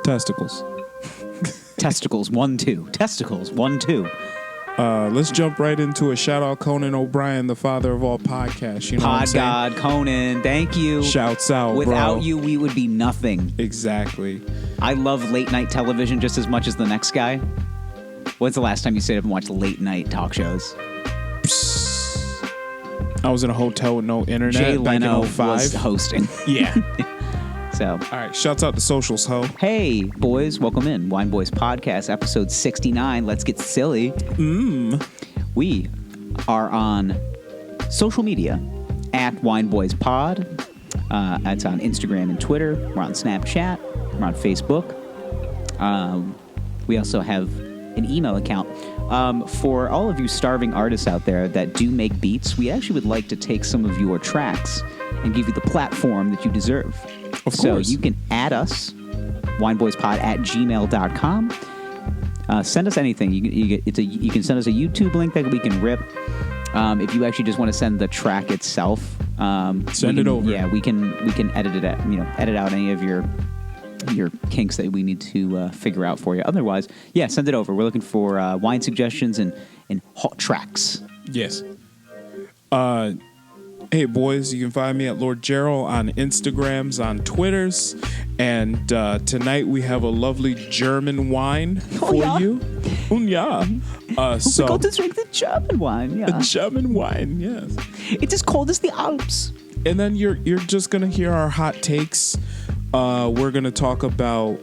Testicles. Testicles, 1, 2. Testicles, 1, 2. Let's jump right into a shout out Conan O'Brien, the father of all podcasts. You know what I'm saying? God, Conan, thank you. Shouts out, Without bro. you, we would be nothing. Exactly. I love late night television just as much as the next guy. When's the last time you stayed up and watched late night talk shows? I was in a hotel with no internet. Jay back Leno in 05. was hosting. Yeah. So, All right. Shouts out to socials, ho. hey, boys, welcome in. Wine Boys Podcast, episode 69. Let's get silly. We are on social media at Wine Boys Pod. It's on Instagram and Twitter. We're on Snapchat. We're on Facebook. We also have an email account. For all of you starving artists out there that do make beats, we actually would like to take some of your tracks and give you the platform that you deserve. Of So course. you can add us, wineboyspod@gmail.com. Send us anything. You can send us a YouTube link that we can rip. If you actually just want to send the track itself, Send it over. Yeah, we can edit it. Edit out any of your kinks that we need to figure out for you. Otherwise, yeah, send it over. We're looking for wine suggestions and hot tracks. Yes. Hey, boys, you can find me at Lord Gerald on Instagrams, on Twitters. And tonight we have a lovely German wine for yeah? you. Yeah. We go to drink the German wine, yeah. a German wine, yes. It is cold as the Alps. And then you're just going to hear our hot takes. We're going to talk about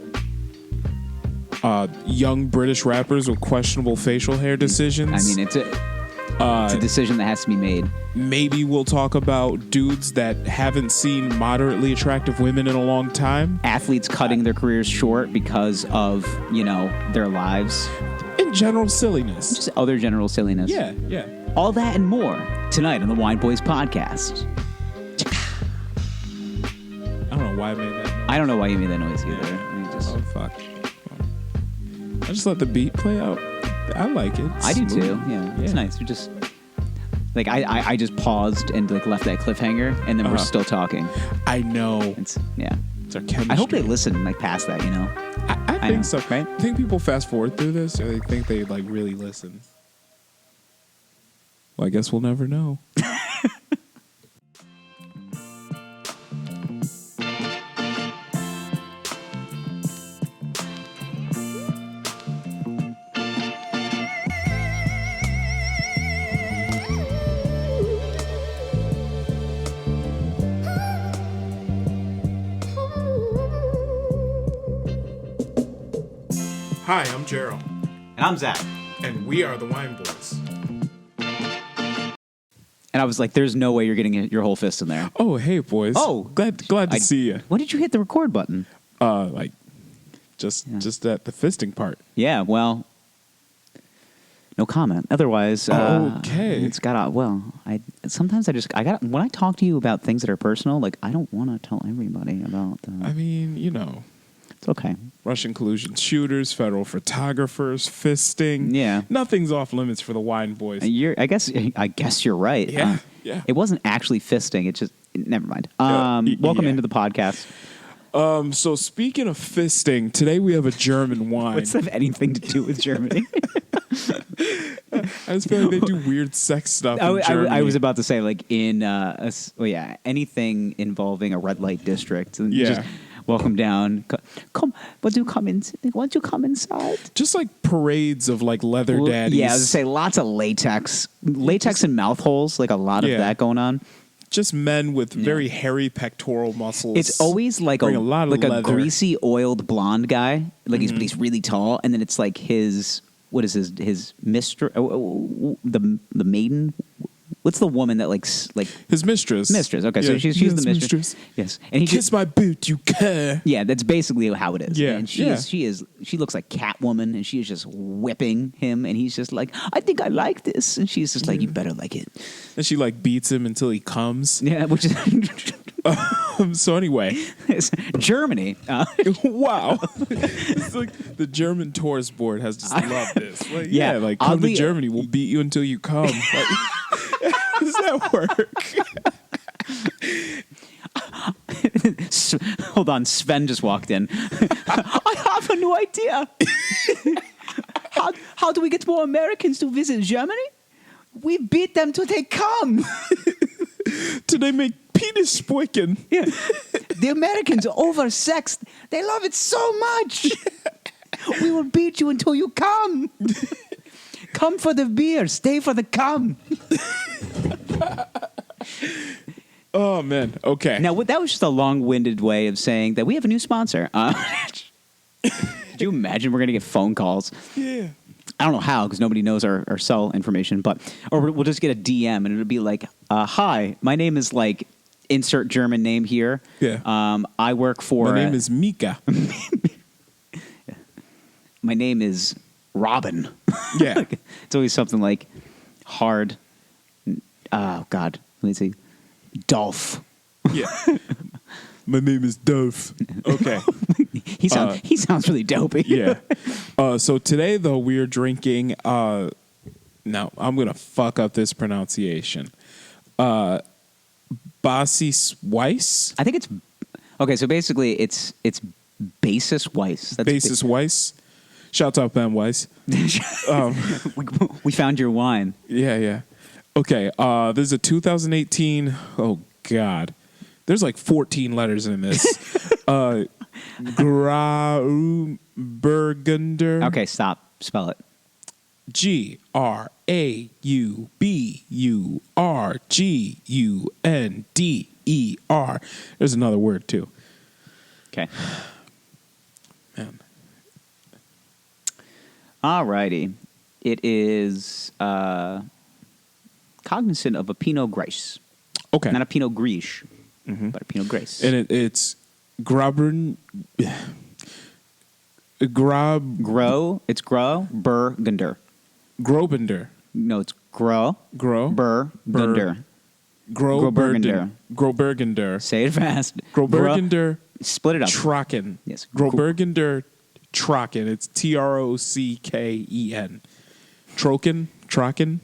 young British rappers with questionable facial hair decisions. I mean, it's a decision that has to be made. Maybe we'll talk about dudes that haven't seen moderately attractive women in a long time. Athletes cutting their careers short because of, their lives. In general silliness. Just other general silliness. Yeah. All that and more tonight on the Wine Boys Podcast. I don't know why I made that noise. I don't know why you made that noise either. I mean, Oh, fuck. I just let the beat play out. I like it. I do Smooth. too. Yeah, it's nice. We just I just paused and left that cliffhanger, and then we're still talking. I know. It's our chemistry. I hope they listen past that. I think know, so. right? I think people fast forward through this, or they think they really listen. Well, I guess we'll never know. Hi, I'm Gerald, And I'm Zach. and we are the Wine Boys. And I was like, "There's no way you're getting your whole fist in there." Oh, hey, boys. Oh, glad to see you. When did you hit the record button? Just at the fisting part. Yeah, well, no comment. Otherwise, okay. it's got. When I talk to you about things that are personal, I don't want to tell everybody about. I mean, It's okay. Russian collusion shooters, federal photographers, fisting. Yeah. Nothing's off limits for the Wine Boys. I guess you're right. Yeah. It wasn't actually fisting. It's just never mind. Welcome into the podcast. So speaking of fisting, today we have a German wine. What's that have anything to do with Germany? I just feel like they do weird sex stuff in Germany. I was about to say anything involving a red light district. Yeah. Just welcome down. Come, why don't you come inside? Just parades of leather daddies. Yeah, I was gonna say lots of latex and mouth holes. A lot of that going on. Just men with very hairy pectoral muscles. It's always a leather. greasy oiled blonde guy. But he's really tall, and then it's his mistress, the maiden. What's the woman that his mistress? Mistress. Okay, so she's the mistress. Yes, and he kiss my boot, you cur. Yeah, that's basically how it is. Yeah, and she looks like Catwoman, and she is just whipping him, and he's just like, I think I like this, and she's just like, you better like it. And she beats him until he comes. Yeah, which is So anyway, it's Germany. Wow, it's the German tourist board has just loved this. Come oddly, to Germany, we'll beat you until you come. How does that work? Hold on, Sven just walked in. I have a new idea. How do we get more Americans to visit Germany? We beat them till they come. Till they make penis spuiken. Yeah. The Americans are oversexed. They love it so much. We will beat you until you come. Come for the beer. Stay for the cum. Oh, man. Okay. Now, that was just a long-winded way of saying that we have a new sponsor. Could you imagine we're going to get phone calls? Yeah. I don't know how, because nobody knows our cell information, or we'll just get a DM, and it'll be like, hi, my name is like, insert German name here. Yeah. I work for... My name is Mika. My name is Robin. Yeah. It's always something like hard. Oh, God. Let me see. Dolph. Yeah. My name is Dolph. Okay. He sounds really dopey. Yeah. So today, though, we are drinking... now, I'm going to fuck up this pronunciation. Basis Weiss? I think it's... Okay, so basically, it's Basis Weiss. That's Basis Weiss. Shout out Ben Weiss. We found your wine. Yeah. Okay, there's a 2018... Oh, God. There's like 14 letters in this. Grauburgunder. Okay, stop. Spell it. Grauburgunder. There's another word, too. Okay. Man. Alrighty. It is cognizant of a Pinot Gris. Okay. Not a Pinot Gris, but a Pinot Gris. And it's Grauburgunder. It's Grauburgunder. Grauburgunder. No, it's Grauburgunder. Grauburgunder. Say it fast. Grauburgunder. Split it up. Trocken. Yes. Grauburgunder Trocken. It's Trocken. Trocken.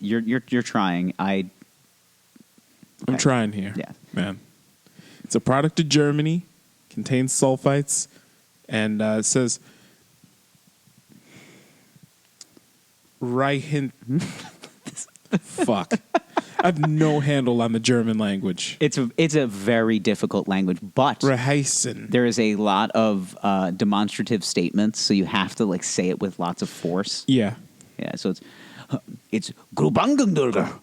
You're trying. I'm trying here. Yeah. Man. It's a product of Germany. Contains sulfites. And it says Reichen. Fuck. I have no handle on the German language. It's a very difficult language, but Reichen. there is a lot of demonstrative statements, so you have to like say it with lots of force. Yeah. Yeah, so it's Grauburgunder.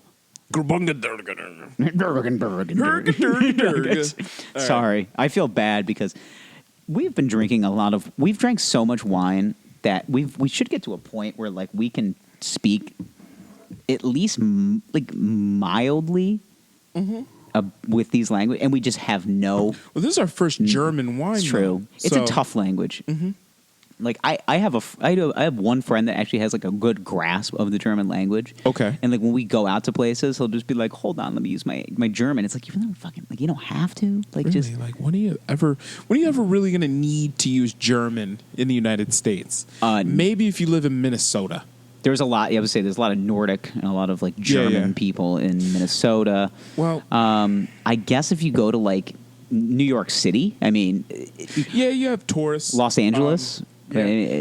Sorry, I feel bad because we've been drinking we've drank so much wine that we should get to a point where like we can speak at least like mildly with these language, and we just have no. Well, this is our first German wine. It's true. Though, it's a tough language. Like I have one friend that actually has like a good grasp of the German language. Okay. And like when we go out to places, he'll just be like, "Hold on, let me use my German." It's like you're not fucking like you don't have to like really? just like when are you ever really going to need to use German in the United States? Maybe if you live in Minnesota. There's a lot. I would say there's a lot of Nordic and a lot of like German people in Minnesota. Well, I guess if you go to like New York City, I mean, yeah, you have tourists. Los Angeles. Yeah.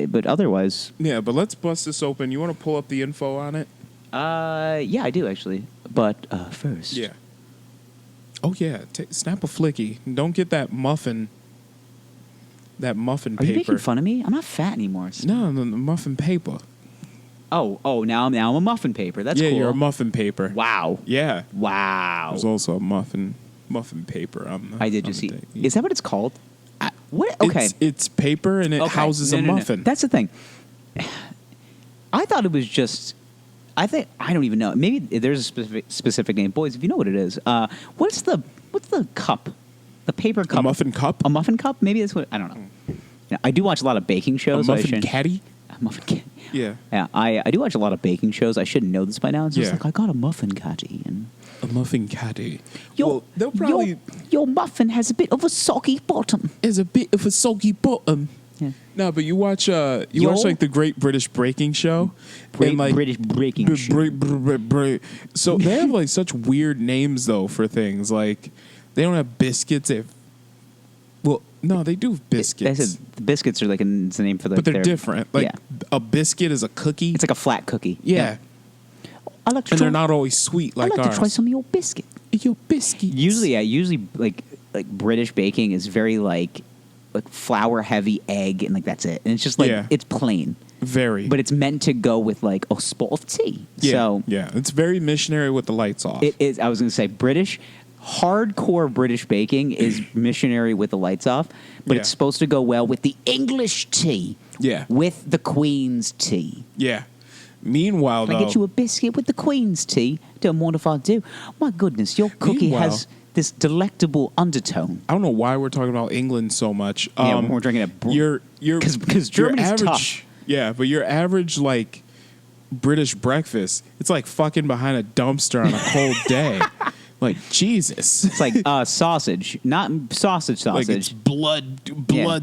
But otherwise... Yeah, but let's bust this open. You want to pull up the info on it? Yeah, I do, actually. But first... Yeah. Oh, yeah. Snap a flicky. Don't get that muffin paper. Are you making fun of me? I'm not fat anymore. No, the muffin paper. Oh, now I'm a muffin paper. That's cool. Yeah, you're a muffin paper. Wow. Yeah. Wow. There's also a muffin paper. I did just see. Is that what it's called? What? Okay. It's paper and it houses a muffin. No. That's the thing. I thought it was just. I don't even know. Maybe there's a specific name. Boys, if you know what it is, what's the cup? The paper cup. A muffin cup? A muffin cup? Maybe that's what. I don't know. Yeah, I do watch a lot of baking shows. A muffin caddy? A muffin caddy. Yeah. Yeah. I do watch a lot of baking shows. I should know this by now. It's just like I got a muffin caddy and. A muffin caddy. They'll probably your muffin has a bit of a soggy bottom. Is a bit of a soggy bottom. Yeah. No, but you watch watch like the Great British Baking Show. British Baking Show. So they have like such weird names though for things like They don't have biscuits. Well, no, they do have biscuits. They said the biscuits are like it's the name for the. But they're different. Like yeah. a biscuit is a cookie. It's like a flat cookie. Yeah. I like to And try, they're not always sweet like I like ours. to try some of your biscuit. Your biscuits. Usually like British baking is very like flour heavy egg and like that's it. And it's just like it's plain. Very. But it's meant to go with like a spot of tea. Yeah. So yeah. It's very missionary with the lights off. it is. I was going to say hardcore British baking is missionary with the lights off, but it's supposed to go well with the English tea. Yeah. With the Queen's tea. Yeah. Meanwhile, Can I get you a biscuit with the Queen's tea? Don't mind if I do. My goodness, your cookie has this delectable undertone. I don't know why we're talking about England so much. Yeah, we're drinking because Germany's tough. Yeah, but your average like British breakfast, it's like fucking behind a dumpster on a cold day. Like Jesus, it's like sausage, not sausage. Like it's blood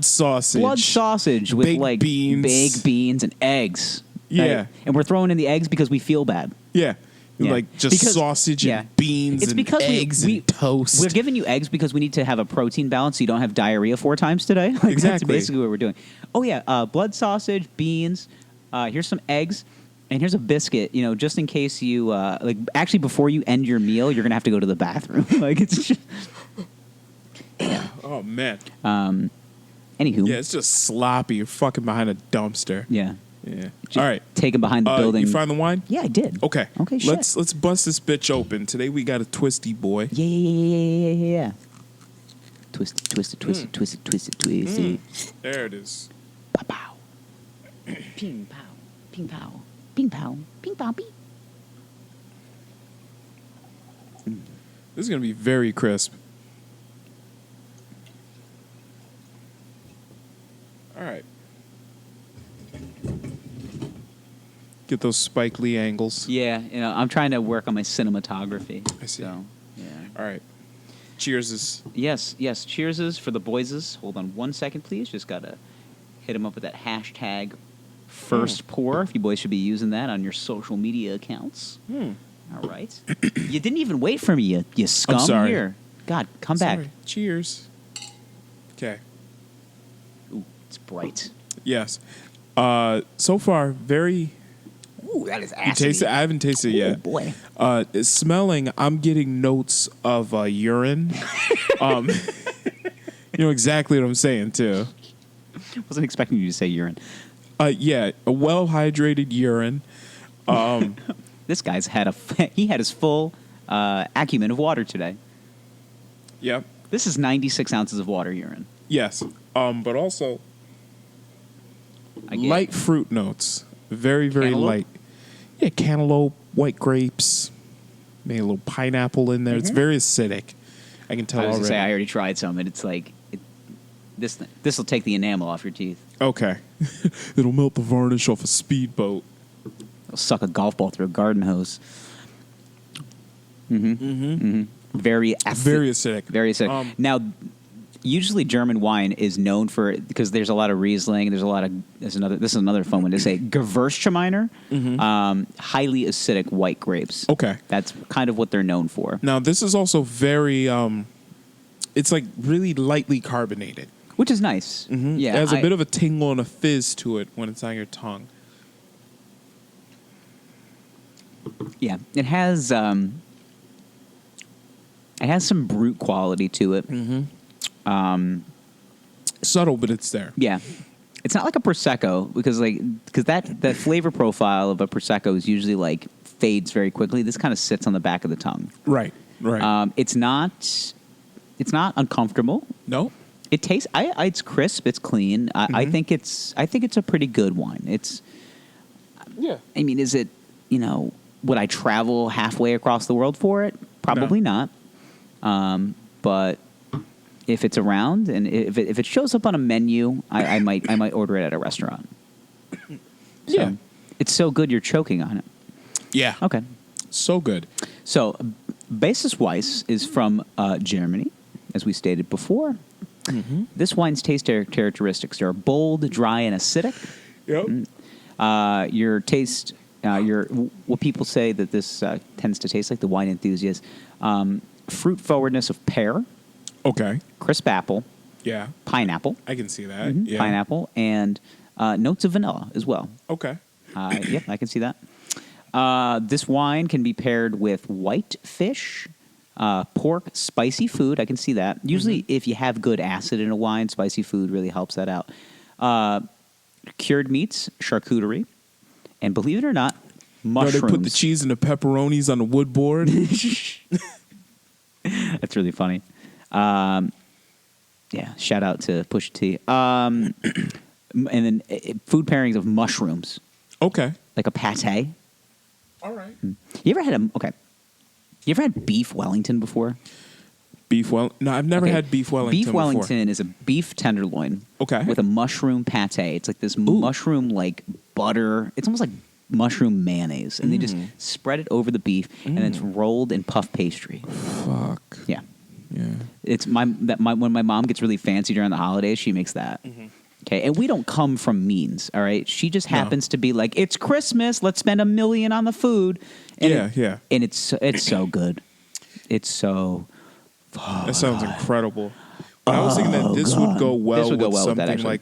sausage, blood sausage with baked like beans. baked beans and eggs. Yeah, right? And we're throwing in the eggs because we feel bad. Yeah. Yeah. Like just sausage and beans it's and because eggs and toast. We're giving you eggs because we need to have a protein balance so you don't have diarrhea 4 times today. Like, exactly. That's basically what we're doing. Oh, yeah. Blood sausage, beans. Here's some eggs. And here's a biscuit, just in case you, actually before you end your meal, you're going to have to go to the bathroom. Like, it's just... Yeah. Oh, man. Anywho. Yeah, it's just sloppy. You're fucking behind a dumpster. Yeah. Yeah. Just all right. Take him behind the building. You find the wine? Yeah, I did. Okay. Okay, shit. Let's bust this bitch open. Today we got a twisty boy. Yeah. Twist it. There it is. Pow pow. Ping pow. Ping pow. Ping pow. Ping pow. Ping. This is gonna be very crisp. All right. Get those Spike Lee angles. Yeah, I'm trying to work on my cinematography. I see. So, yeah. All right. Cheers. Yes. Cheerses for the Boyzes. Hold on 1 second, please. Just gotta hit them up with that hashtag first pour. If you boys should be using that on your social media accounts. All right. You didn't even wait for me, you scum. I'm sorry. Here. God, come back. Cheers. Okay. Ooh, it's bright. Yes. So far, very... Ooh, that is You acidy. taste it? I haven't tasted it yet. Oh, boy. It's smelling, I'm getting notes of urine. You know exactly what I'm saying, too. Wasn't expecting you to say urine. Yeah, a well-hydrated urine. This guy's had he had his full acumen of water today. Yep. This is 96 ounces of water urine. Yes. But also I get light fruit notes. Very, very Cantaloupe? light. Yeah, cantaloupe, white grapes, maybe a little pineapple in there. It's very acidic. I can tell I was already. gonna say I already tried some, and it's like this will take the enamel off your teeth. Okay. It'll melt the varnish off a speedboat. It'll suck a golf ball through a garden hose. Very acidic. Very acidic. Very acidic. Now, usually German wine is known for, because there's a lot of Riesling, this is another fun one to say, Gewürztraminer, highly acidic white grapes. Okay. That's kind of what they're known for. Now, this is also very, it's like really lightly carbonated. Which is nice. Yeah, It has a bit of a tingle and a fizz to it when it's on your tongue. Yeah, it has some brute quality to it. Subtle, but it's there. Yeah, it's not like a prosecco because that flavor profile of a prosecco is usually like fades very quickly. This kind of sits on the back of the tongue. Right. It's not uncomfortable. No. It tastes. It's crisp. It's clean. I think it's a pretty good wine. It's. Yeah. I mean, is it? Would I travel halfway across the world for it? Probably not. But if it's around and if it shows up on a menu, I might order it at a restaurant. Yeah. It's so good you're choking on it. Yeah. Okay. So good. So, Basis Weiss is from Germany, as we stated before. This wine's taste characteristics are bold, dry, and acidic. Yep. Your taste, what people say that this tends to taste like, the wine enthusiast, fruit forwardness of pear, Okay. crisp apple, Yeah. pineapple, I can see that. Yeah. pineapple, and notes of vanilla as well. Okay. Yep, I can see that. This wine can be paired with white fish, pork, spicy food. I can see that. Usually, if you have good acid in a wine, spicy food really helps that out. Cured meats, charcuterie, and believe it or not, mushrooms. No, they put the cheese and the pepperonis on the wood board. That's really funny. Yeah, shout out to Pusha T. And then food pairings of mushrooms, Okay. like a pate. All right. You ever had You ever had beef Wellington before? No, I've never Okay. had beef Wellington Beef before. Wellington is a beef tenderloin. Okay. With a mushroom pate. It's like this mushroom like butter. It's almost like mushroom mayonnaise, and they just spread it over the beef, and it's rolled in puff pastry. Fuck. Yeah. Yeah. It's when my mom gets really fancy during the holidays, she makes that. Okay, and we don't come from means, all right? She just happens to be like, it's Christmas, let's spend $1 million on the food. And Yeah. And it's so good. It's so. That sounds incredible. But I was thinking that this would go well with with that, something actually.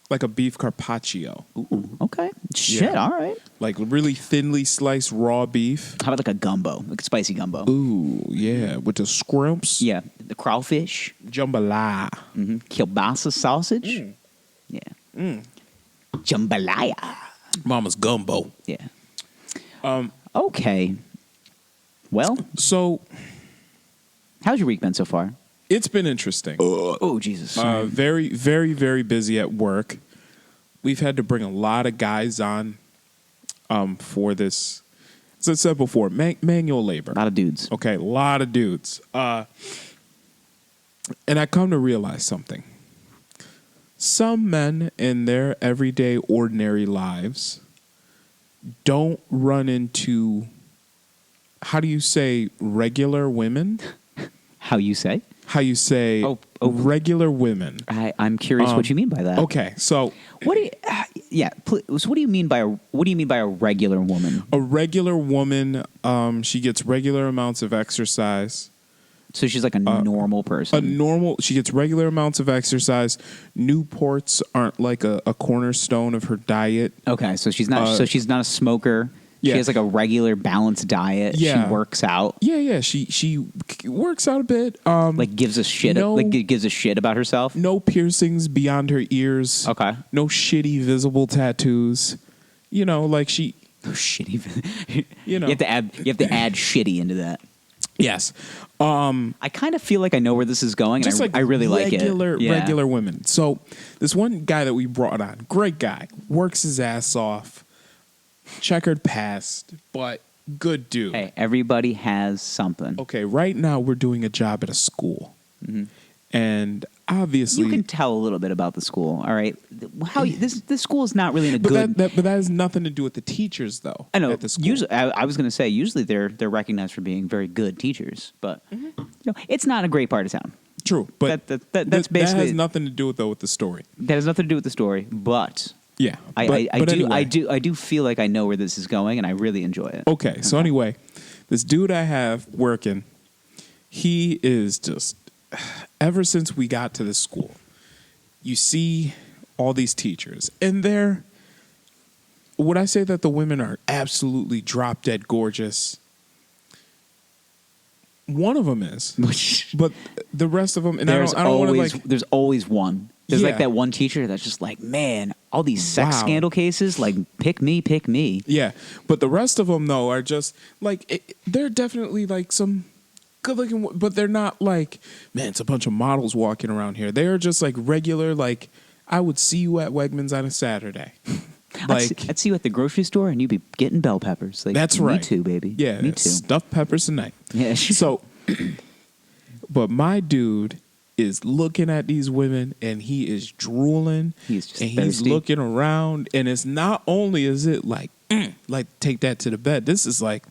like a beef carpaccio. Ooh, okay. Shit, Yeah. all right. Like really thinly sliced raw beef. How about like a gumbo, like a spicy gumbo? Ooh, yeah. With the scrimps. Yeah, the crawfish, Jambalaya. kielbasa sausage. Yeah. Jambalaya. Mama's gumbo. Yeah. Okay. Well, So how's your week been so far? it's been interesting. Oh, Jesus. Very, very, very busy at work. We've had to bring a lot of guys on for this. As I said before, manual labor. A lot of dudes. Okay, a lot of dudes. And I come to realize something. Some men in their everyday, ordinary lives don't run into, how do you say, regular women? How you say? How you say regular women. I'm curious what you mean by that. Okay, so What do you? So what do you mean by a regular woman? a regular woman, she gets regular amounts of exercise. So she's like a normal person. She gets regular amounts of exercise. Newports aren't like a cornerstone of her diet. Okay, so she's not. So she's not a smoker. Yeah. She has like a regular balanced diet. Yeah. She works out. Yeah. She works out a bit. Like gives a shit. Gives a shit about herself. No piercings beyond her ears. Okay. No shitty visible tattoos. You know, like she. Oh, shitty. You know. You have to add shitty into that. Yes. I kind of feel like I know where this is going. Just And I really like it. Regular women. So this one guy that we brought on, great guy, works his ass off, checkered past, but good dude. Hey, everybody has something. Okay, right now we're doing a job at a school, and obviously You can tell a little bit about the school. All right, this school is not really in a but good. that has nothing to do with the teachers, though. I know. At the school. Usually, I was going to say usually they're recognized for being very good teachers, but it's not a great part of town. True, but that's that basically has nothing to do with the story. That has nothing to do with the story, but Yeah, I anyway. do feel like I know where this is going, and I really enjoy it. Okay, so anyway, this dude I have working, he is just, ever since we got to this school, you see all these teachers, and would I say that the women are absolutely drop dead gorgeous? One of them is, but the rest of them, and I don't want to like. There's always one. There's Yeah. like that one teacher that's just like, man, all these sex Wow. scandal cases, like, pick me. Yeah, but the rest of them though are just like they're definitely like some good looking, but they're not like, man, it's a bunch of models walking around here. They're just like regular, like I would see you at Wegmans on a Saturday. I'd see you at the grocery store, and you'd be getting bell peppers. Like, That's right. Me too, baby. Yeah, me too. stuffed peppers tonight. Yeah. So, but my dude is looking at these women, and he is drooling. He's just and he's thirsty. looking around, and it's not only is it like take that to the bed. This is like,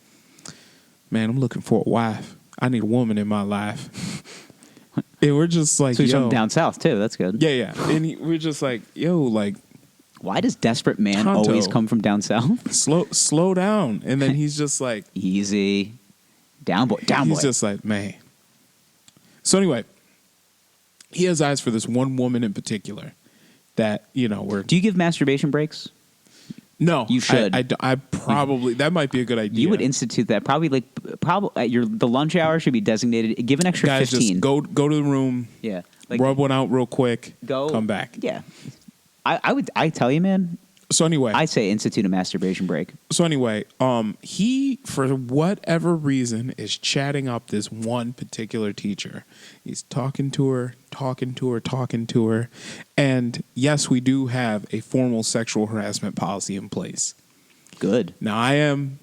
man, I'm looking for a wife. I need a woman in my life. And we're just like, So he's yo, from down south too. That's good. yeah. And we're just like, yo, like Why does desperate man Tonto. always come from down south? slow down. And then he's just like, Easy, down boy. he's just like, man, So anyway, he has eyes for this one woman in particular that, we're... Do you give masturbation breaks? No. You should. I probably... That might be a good idea. You would institute that. Probably the lunch hour should be designated. Give an extra Guys, 15. just go to the room. Yeah. Rub one out real quick. Come back. Yeah. I tell you, man. So anyway, I say institute a masturbation break. So anyway, he, for whatever reason, is chatting up this one particular teacher. He's talking to her. And yes, we do have a formal sexual harassment policy in place. Good. Now, I am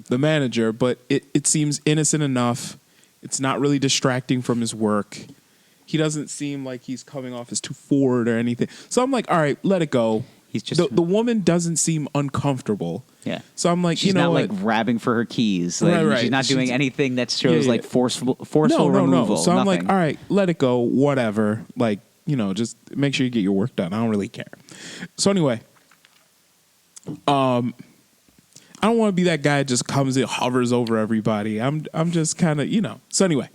the manager, but it seems innocent enough. It's not really distracting from his work. He doesn't seem like he's coming off as too forward or anything. So I'm like, all right, let it go. He's just the woman doesn't seem uncomfortable. Yeah. So I'm like, she's not like grabbing for her keys. Like, right. She's not doing anything that shows like forceful removal. No. So I'm nothing. like, all right, let it go. Whatever. Like, just make sure you get your work done. I don't really care. So anyway, I don't want to be that guy that just comes in, hovers over everybody. I'm just kind of, So anyway.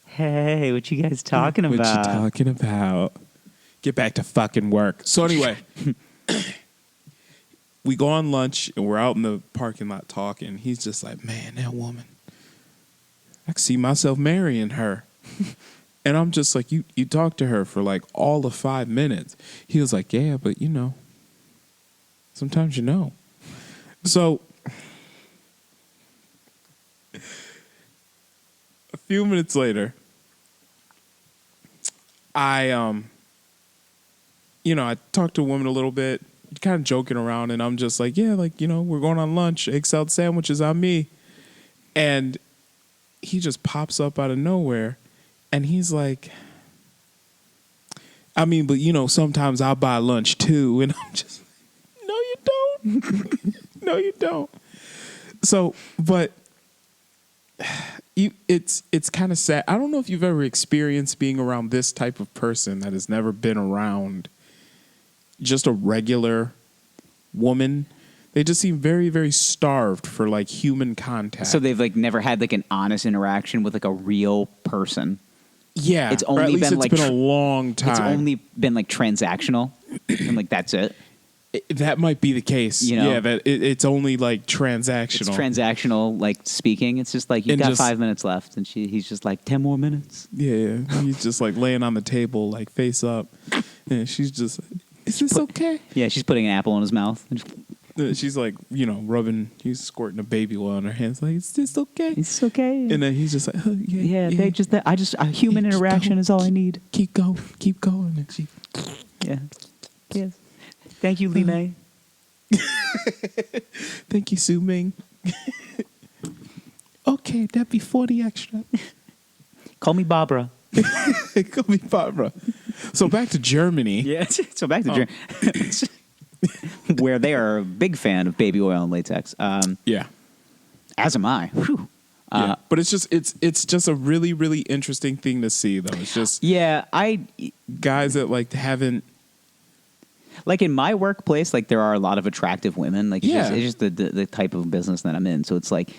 Hey, what you guys talking about? What you talking about? Get back to fucking work. So anyway, we go on lunch and we're out in the parking lot talking. He's just like, man, that woman, I can see myself marrying her. And I'm just like, you talked to her for like all of 5 minutes. He was like, yeah, but sometimes So a few minutes later, I talked to a woman a little bit, kind of joking around, and I'm just like, yeah, like, we're going on lunch, egg salad sandwiches on me. And he just pops up out of nowhere, and he's like, I mean, but, sometimes I'll buy lunch too. And I'm just like, no, you don't. No, you don't. So, but it's kind of sad. I don't know if you've ever experienced being around this type of person that has never been around just a regular woman. They just seem very, very starved for like human contact. So they've like never had like an honest interaction with like a real person. Yeah, it's only been it's been a long time. It's only been like transactional, and like that's it. That might be the case. Yeah, that it's only like transactional. It's transactional, like speaking. It's just like, you got 5 minutes left, and he's just like, 10 more minutes. Yeah, he's just like laying on the table, like face up, and she's just, is this okay? Yeah, she's putting an apple in his mouth. She's like, rubbing, he's squirting a baby oil on her hands, like, is this okay? It's okay. And then he's just like, oh, yeah. A human interaction is all I need. Keep going. And she, yeah. Yes. Thank you, Li Mei. Thank you, Su Ming. Okay, that'd be 40 extra. Call me Barbara. Call me Barbara. So back to Germany. Yeah, so back to Germany. Where they are a big fan of baby oil and latex. Yeah. As am I. Whew. Yeah. But it's just a really, really interesting thing to see, though. It's just guys that like haven't. Like in my workplace, like there are a lot of attractive women. Like it's just the type of business that I'm in. So it's like,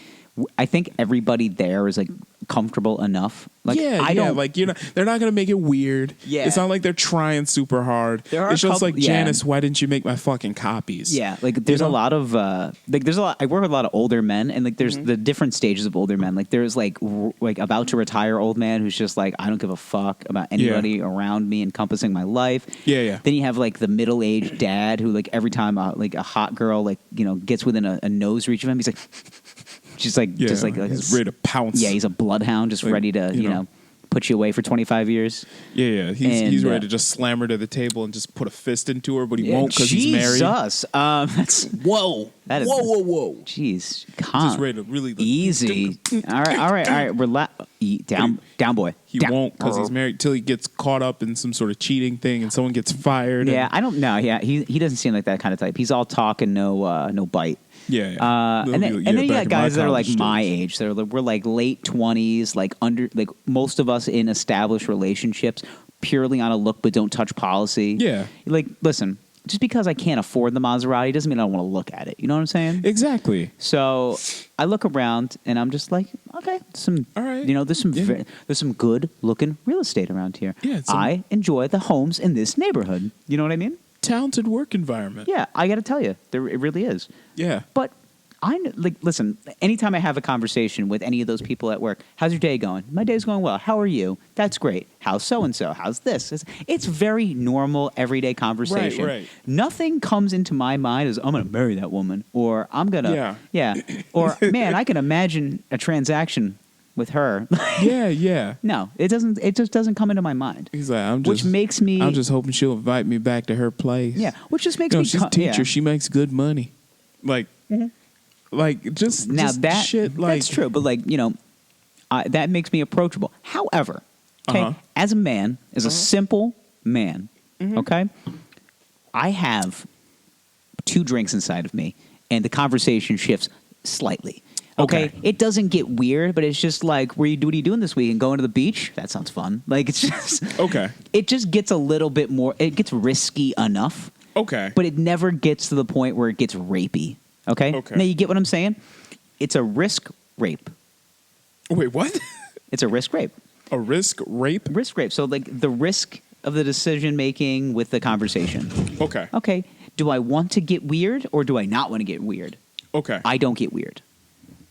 I think everybody there is like comfortable enough. Like like they're not gonna make it weird. Yeah, it's not like they're trying super hard. It's just like, Janice, why didn't you make my fucking copies? Yeah, like there's a lot of I work with a lot of older men, and like there's the different stages of older men. Like there's like about to retire old man who's just like, I don't give a fuck about anybody around me encompassing my life. Yeah. Then you have like the middle aged dad who like every time like a hot girl like gets within a nose reach of him, he's like. Just like he's ready to pounce. Yeah, he's a bloodhound, just like, ready to put you away for 25 years. Yeah. He's ready to just slam her to the table and just put a fist into her, but he won't because he's married. Jesus, that's whoa. That is whoa. Jeez, just ready to really easy. All right. Down, boy. He won't because he's married till he gets caught up in some sort of cheating thing and someone gets fired. Yeah, I don't know. Yeah, he doesn't seem like that kind of type. He's all talk and no bite. Yeah. And then you got guys that are like my age. We're like late 20s, like most of us in established relationships, purely on a look but don't touch policy. Yeah. Like, listen, just because I can't afford the Maserati doesn't mean I don't want to look at it. You know what I'm saying? Exactly. So I look around and I'm just like, okay, All right. there's some good looking real estate around here. Yeah, I enjoy the homes in this neighborhood. You know what I mean? Talented work environment. Yeah, I got to tell you, it really is. Yeah. But listen, anytime I have a conversation with any of those people at work, how's your day going? My day's going well. How are you? That's great. How's so-and-so? How's this? It's very normal, everyday conversation. Right. Nothing comes into my mind as, I'm going to marry that woman, or I'm going to, or, man, I can imagine a transaction with her. Yeah. No, it doesn't. It just doesn't come into my mind. He's like, which makes me. I'm just hoping she'll invite me back to her place. Yeah, which just makes me. She's a teacher. She makes good money. Like, just that shit. Like, that's true, but that makes me approachable. However, okay, as a man, as a simple man, okay, I have 2 drinks inside of me, and the conversation shifts slightly. Okay, it doesn't get weird, but it's just like, what are you doing this week? And going to the beach? That sounds fun. Like, it's just okay. It just gets a little bit more. It gets risky enough. Okay, but it never gets to the point where it gets rapey. Okay. Now you get what I'm saying? It's a risk rape. Wait, what? It's a risk rape. A risk rape? Risk rape. So like the risk of the decision making with the conversation. Okay. Okay. Do I want to get weird or do I not want to get weird? Okay. I don't get weird.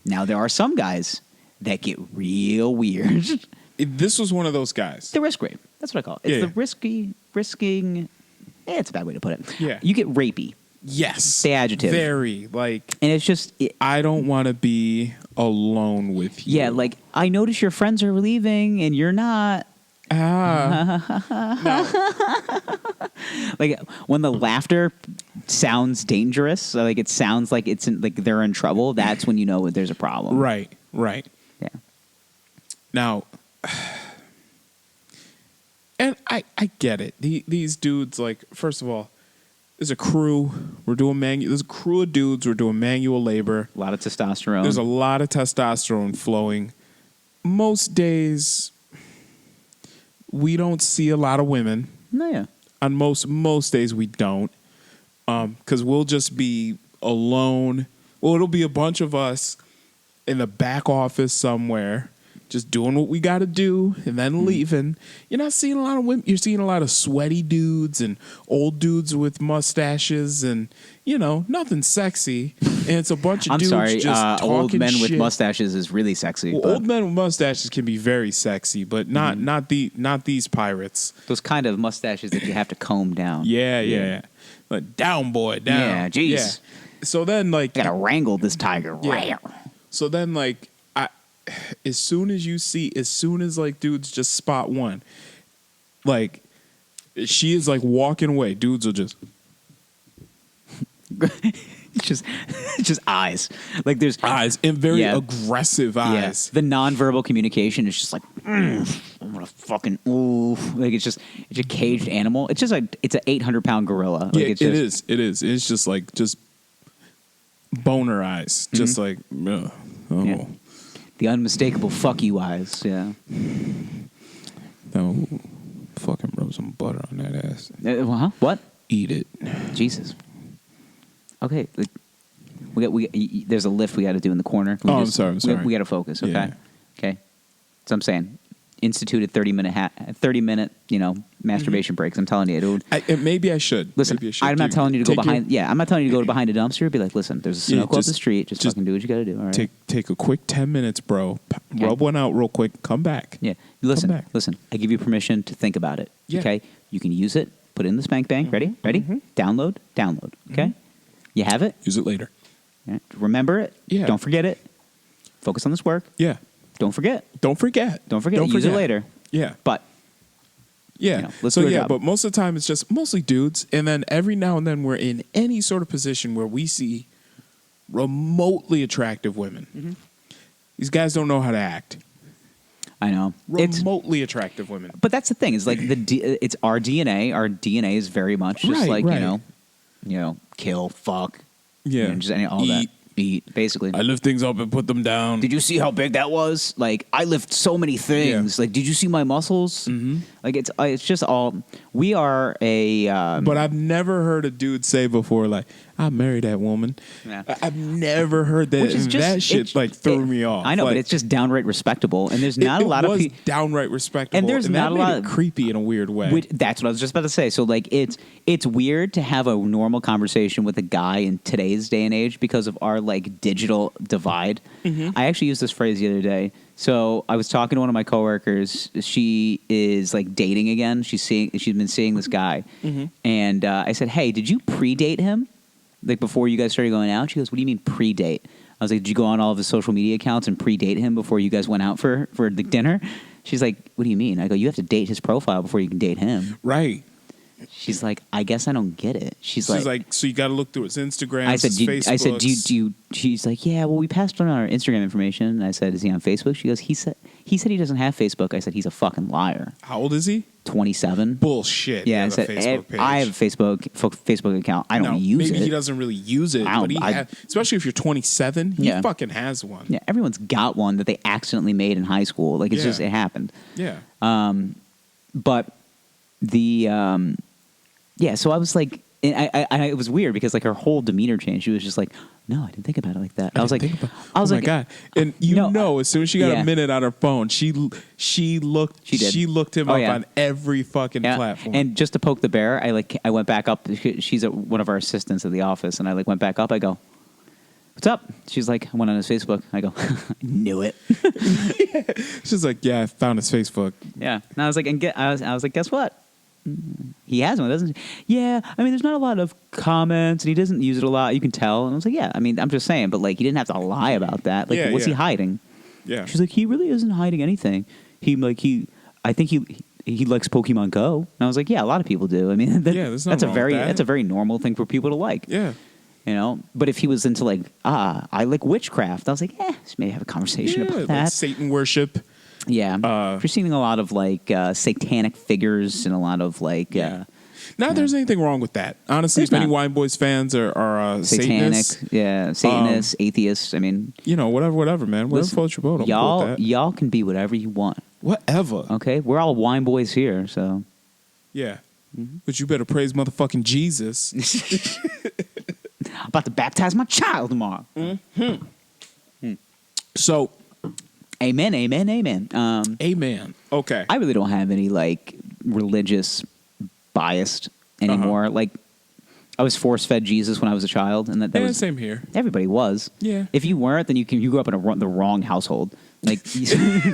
Now, there are some guys that get real weird. This was one of those guys. The risk rape. That's what I call it. It's the risking. It's a bad way to put it. Yeah. You get rapey. Yes. The adjective. Very. Like. And it's just. I don't want to be alone with you. Yeah, like, I notice your friends are leaving and you're not. No. Like, when the laughter sounds dangerous, like it sounds like they're in trouble, that's when you know there's a problem. Right. Yeah. Now, and I get it. These dudes, like, first of all, there's a crew. There's a crew of dudes. We're doing manual labor. A lot of testosterone. There's a lot of testosterone flowing. Most days, we don't see a lot of women. No, yeah. On most days, we don't. Because we'll just be alone. Well, it'll be a bunch of us in the back office somewhere, just doing what we got to do and then leaving. You're not seeing a lot of women. You're seeing a lot of sweaty dudes and old dudes with mustaches and, nothing sexy. And it's a bunch of dudes just talking old men shit. with mustaches is really sexy. Well, old men with mustaches can be very sexy, but not these pirates. Those kind of mustaches that you have to comb down. Yeah. Like, down, boy, down. Yeah, jeez. Yeah. So then, like, I gotta wrangle this tiger. Yeah. So then, like, as soon as like dudes just spot one, like, she is like walking away. Dudes will just just eyes. Like, there's eyes and very aggressive eyes. Yeah. The nonverbal communication is just like, I'm gonna fucking ooh. Like, it's a caged animal. It's just like, it's an 800-pound gorilla. Like, Yeah, it is. It's just like boner eyes, just like Yeah. The unmistakable fuck you eyes. Yeah. No, fucking rub some butter on that ass. What? Eat it. Jesus. Okay. There's a lift we got to do in the corner. I'm sorry. We got to focus. Okay. Yeah. Okay. So I'm saying, instituted 30-minute masturbation breaks. I'm telling you, maybe I should. Listen, I'm not telling you to go behind. I'm not telling you to go behind a dumpster. Be like, listen, there's a Sunoco up the street. Just fucking do what you got to do. All right. Take a quick 10 minutes, bro. Rub one out real quick. Come back. Yeah. Listen. I give you permission to think about it. Yeah. Okay. You can use it. Put it in the spank bank. Ready? Download. Okay. You have it. Use it later. Yeah. Remember it. Yeah. Don't forget it. Focus on this work. Yeah. Don't forget. Use it later. Yeah. But yeah. Let's do our job. But most of the time it's just mostly dudes, and then every now and then we're in any sort of position where we see remotely attractive women. These guys don't know how to act. I know. Remotely attractive women. But that's the thing. Is like it's our DNA. Our DNA is very much just kill, fuck. Yeah. Just all that. Eat, basically. I lift things up and put them down. Did you see how big that was? Like, I lift so many things. Yeah. Like, did you see my muscles? Like, it's just all. We are a. But I've never heard a dude say before, like, I married that woman. Yeah. I've never heard that. Which is just, that shit threw me off. I know, like, but it's just downright respectable. And there's not a lot of people. Downright respectable. And there's not that a made lot it creepy in a weird way. That's what I was just about to say. So like it's weird to have a normal conversation with a guy in today's day and age because of our like digital divide. Mm-hmm. I actually used this phrase the other day. So I was talking to one of my coworkers. She is like dating again. She's been seeing this guy, mm-hmm. and I said, "Hey, did you predate him? Like before you guys started going out?" She goes, "What do you mean predate?" I was like, "Did you go on all of his social media accounts and predate him before you guys went out for the dinner?" She's like, "What do you mean?" I go, "You have to date his profile before you can date him." Right. She's like, "I guess I don't get it." She's like, "So you got to look through his Instagram, his Facebook." "Do you?" She's like, "Yeah, well, we passed on our Instagram information." And I said, "Is he on Facebook?" She goes, He said he doesn't have Facebook." I said, "He's a fucking liar." How old is he? 27. Bullshit. Yeah, I said, Facebook page. I have a Facebook account. I don't use it. Maybe he doesn't really use it, but especially if you're 27, he fucking has one. Yeah, everyone's got one that they accidentally made in high school. Like, it's just, it happened. Yeah. But the, so I was like, it was weird because like her whole demeanor changed. She was just like, "No, I didn't think about it like that." I was like, "Oh my God!" And as soon as she got a minute on her phone, she looked him up on every fucking platform. And just to poke the bear, I went back up. She's one of our assistants at the office, and I went back up. I go, "What's up?" She's like, "I went on his Facebook." I go, "I knew it." She's like, "Yeah, I found his Facebook." Yeah, and I was like, I was like, "Guess what? He has one, doesn't he?" "Yeah, I mean, there's not a lot of comments, and he doesn't use it a lot. You can tell." And I was like, "Yeah, I mean, I'm just saying, but like, he didn't have to lie about that. Like, what's he hiding?" Yeah. She's like, "He really isn't hiding anything. I think he likes Pokemon Go." And I was like, "Yeah, a lot of people do. I mean, that's a very normal thing for people to like." Yeah. You know, but if he was into like, I like witchcraft, I was like, let's maybe have a conversation about that. Like Satan worship. Yeah, if you're seeing a lot of like satanic figures and a lot of like. There's anything wrong with that. Honestly, if any Wine Boys fans are satanic, Satanists, Satanists, atheists. I mean, whatever, man. Whatever floats your boat. I'm cool with that. Y'all can be whatever you want. Whatever. Okay, we're all Wine Boys here, so. Yeah, but you better praise motherfucking Jesus. I'm about to baptize my child tomorrow. So, amen. amen. Okay. I really don't have any like religious bias anymore. Like, I was force fed Jesus when I was a child, and that was same here. Everybody was. Yeah. If you weren't, then you grew up in the wrong household. Like,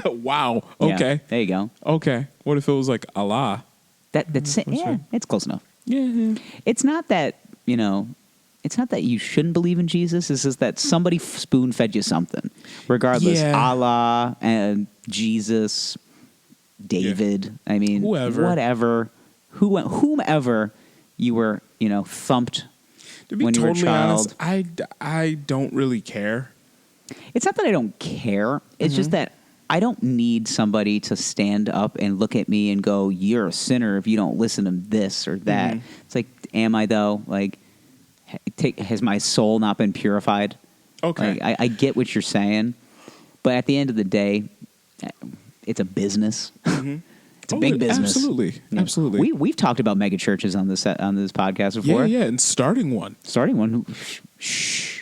wow. Okay. Yeah, there you go. Okay. What if it was like Allah? It's close enough. Yeah. It's not that It's not that you shouldn't believe in Jesus. It's just that somebody spoon-fed you something. Regardless, Allah and Jesus, David, I mean, whomever you were, thumped when you were a child. Honest, I don't really care. It's not that I don't care. It's just that I don't need somebody to stand up and look at me and go, "You're a sinner if you don't listen to this or that." It's like, am I though? Like, has my soul not been purified? Okay. Like, I get what you're saying, but at the end of the day, it's a business. It's a big business. Absolutely. We've talked about mega churches on this podcast before. Yeah, and starting one. Shh.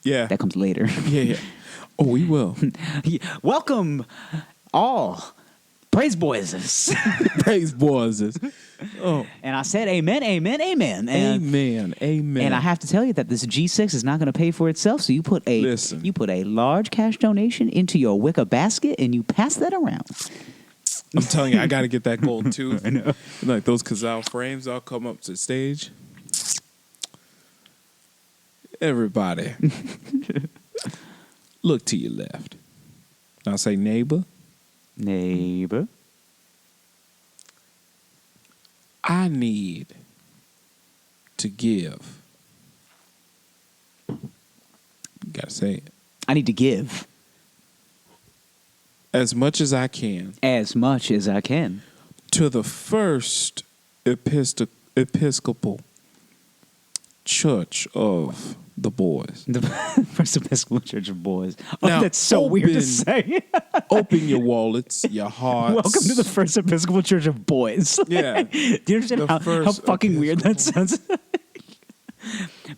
Yeah. That comes later. Yeah. Oh, we will. Welcome all. Praise Boyz. Praise Boyz. Oh. And I said amen. And, amen. And I have to tell you that this G6 is not going to pay for itself, so you put a large cash donation into your Wicca basket and you pass that around. I'm telling you, I got to get that gold tooth. I know. Like those Kazal frames, I'll come up to the stage. Everybody, look to your left. Now say neighbor. Neighbor. I need to give. You gotta say it. I need to give. As much as I can. As much as I can. To the First Episcopal Church of the Boys. The First Episcopal Church of Boys. Oh, now, that's so weird to say. Open your wallets, your hearts. Welcome to the First Episcopal Church of Boys. Yeah. Do you understand how fucking weird that sounds?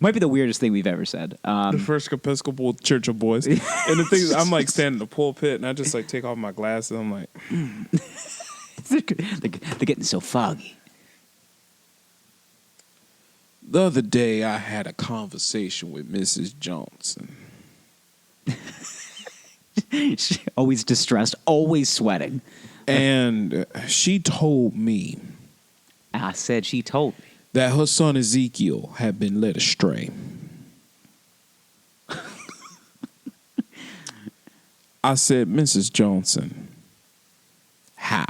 Might be the weirdest thing we've ever said. The First Episcopal Church of Boys. And the thing is, I'm like standing in the pulpit and I just like take off my glasses. I'm like, They're getting so foggy. the other day I had a conversation with Mrs. Johnson. Always distressed, always sweating. And she told me I said she told me. that her son Ezekiel had been led astray. I said, Mrs. Johnson, how?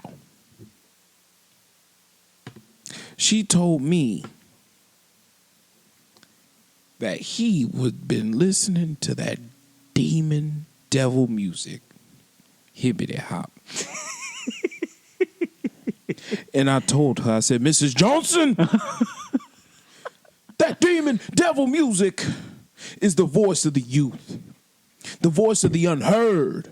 She told me that he would been listening to that demon devil music, hibbity hop. And I told her, I said, Mrs. Johnson, that demon devil music is the voice of the youth, the voice of the unheard.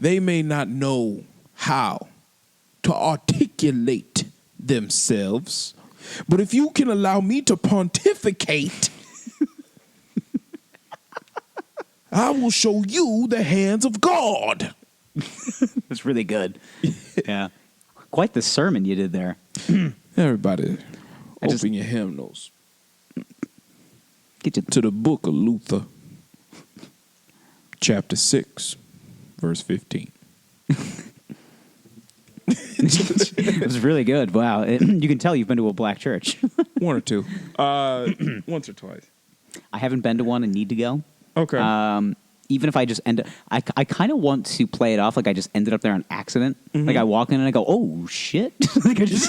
They may not know how to articulate themselves, but if you can allow me to pontificate, I will show you the hands of God. That's really good. Yeah. Quite the sermon you did there. Everybody, open your hymnals Get you to the book of Luther, chapter 6, verse 15. It was really good. Wow. You can tell you've been to a black church. One or two. Once or twice. I haven't been to one and need to go. Okay. Even if I just I kind of want to play it off like I just ended up there on accident. Mm-hmm. Like I walk in and I go, oh shit! Like I just,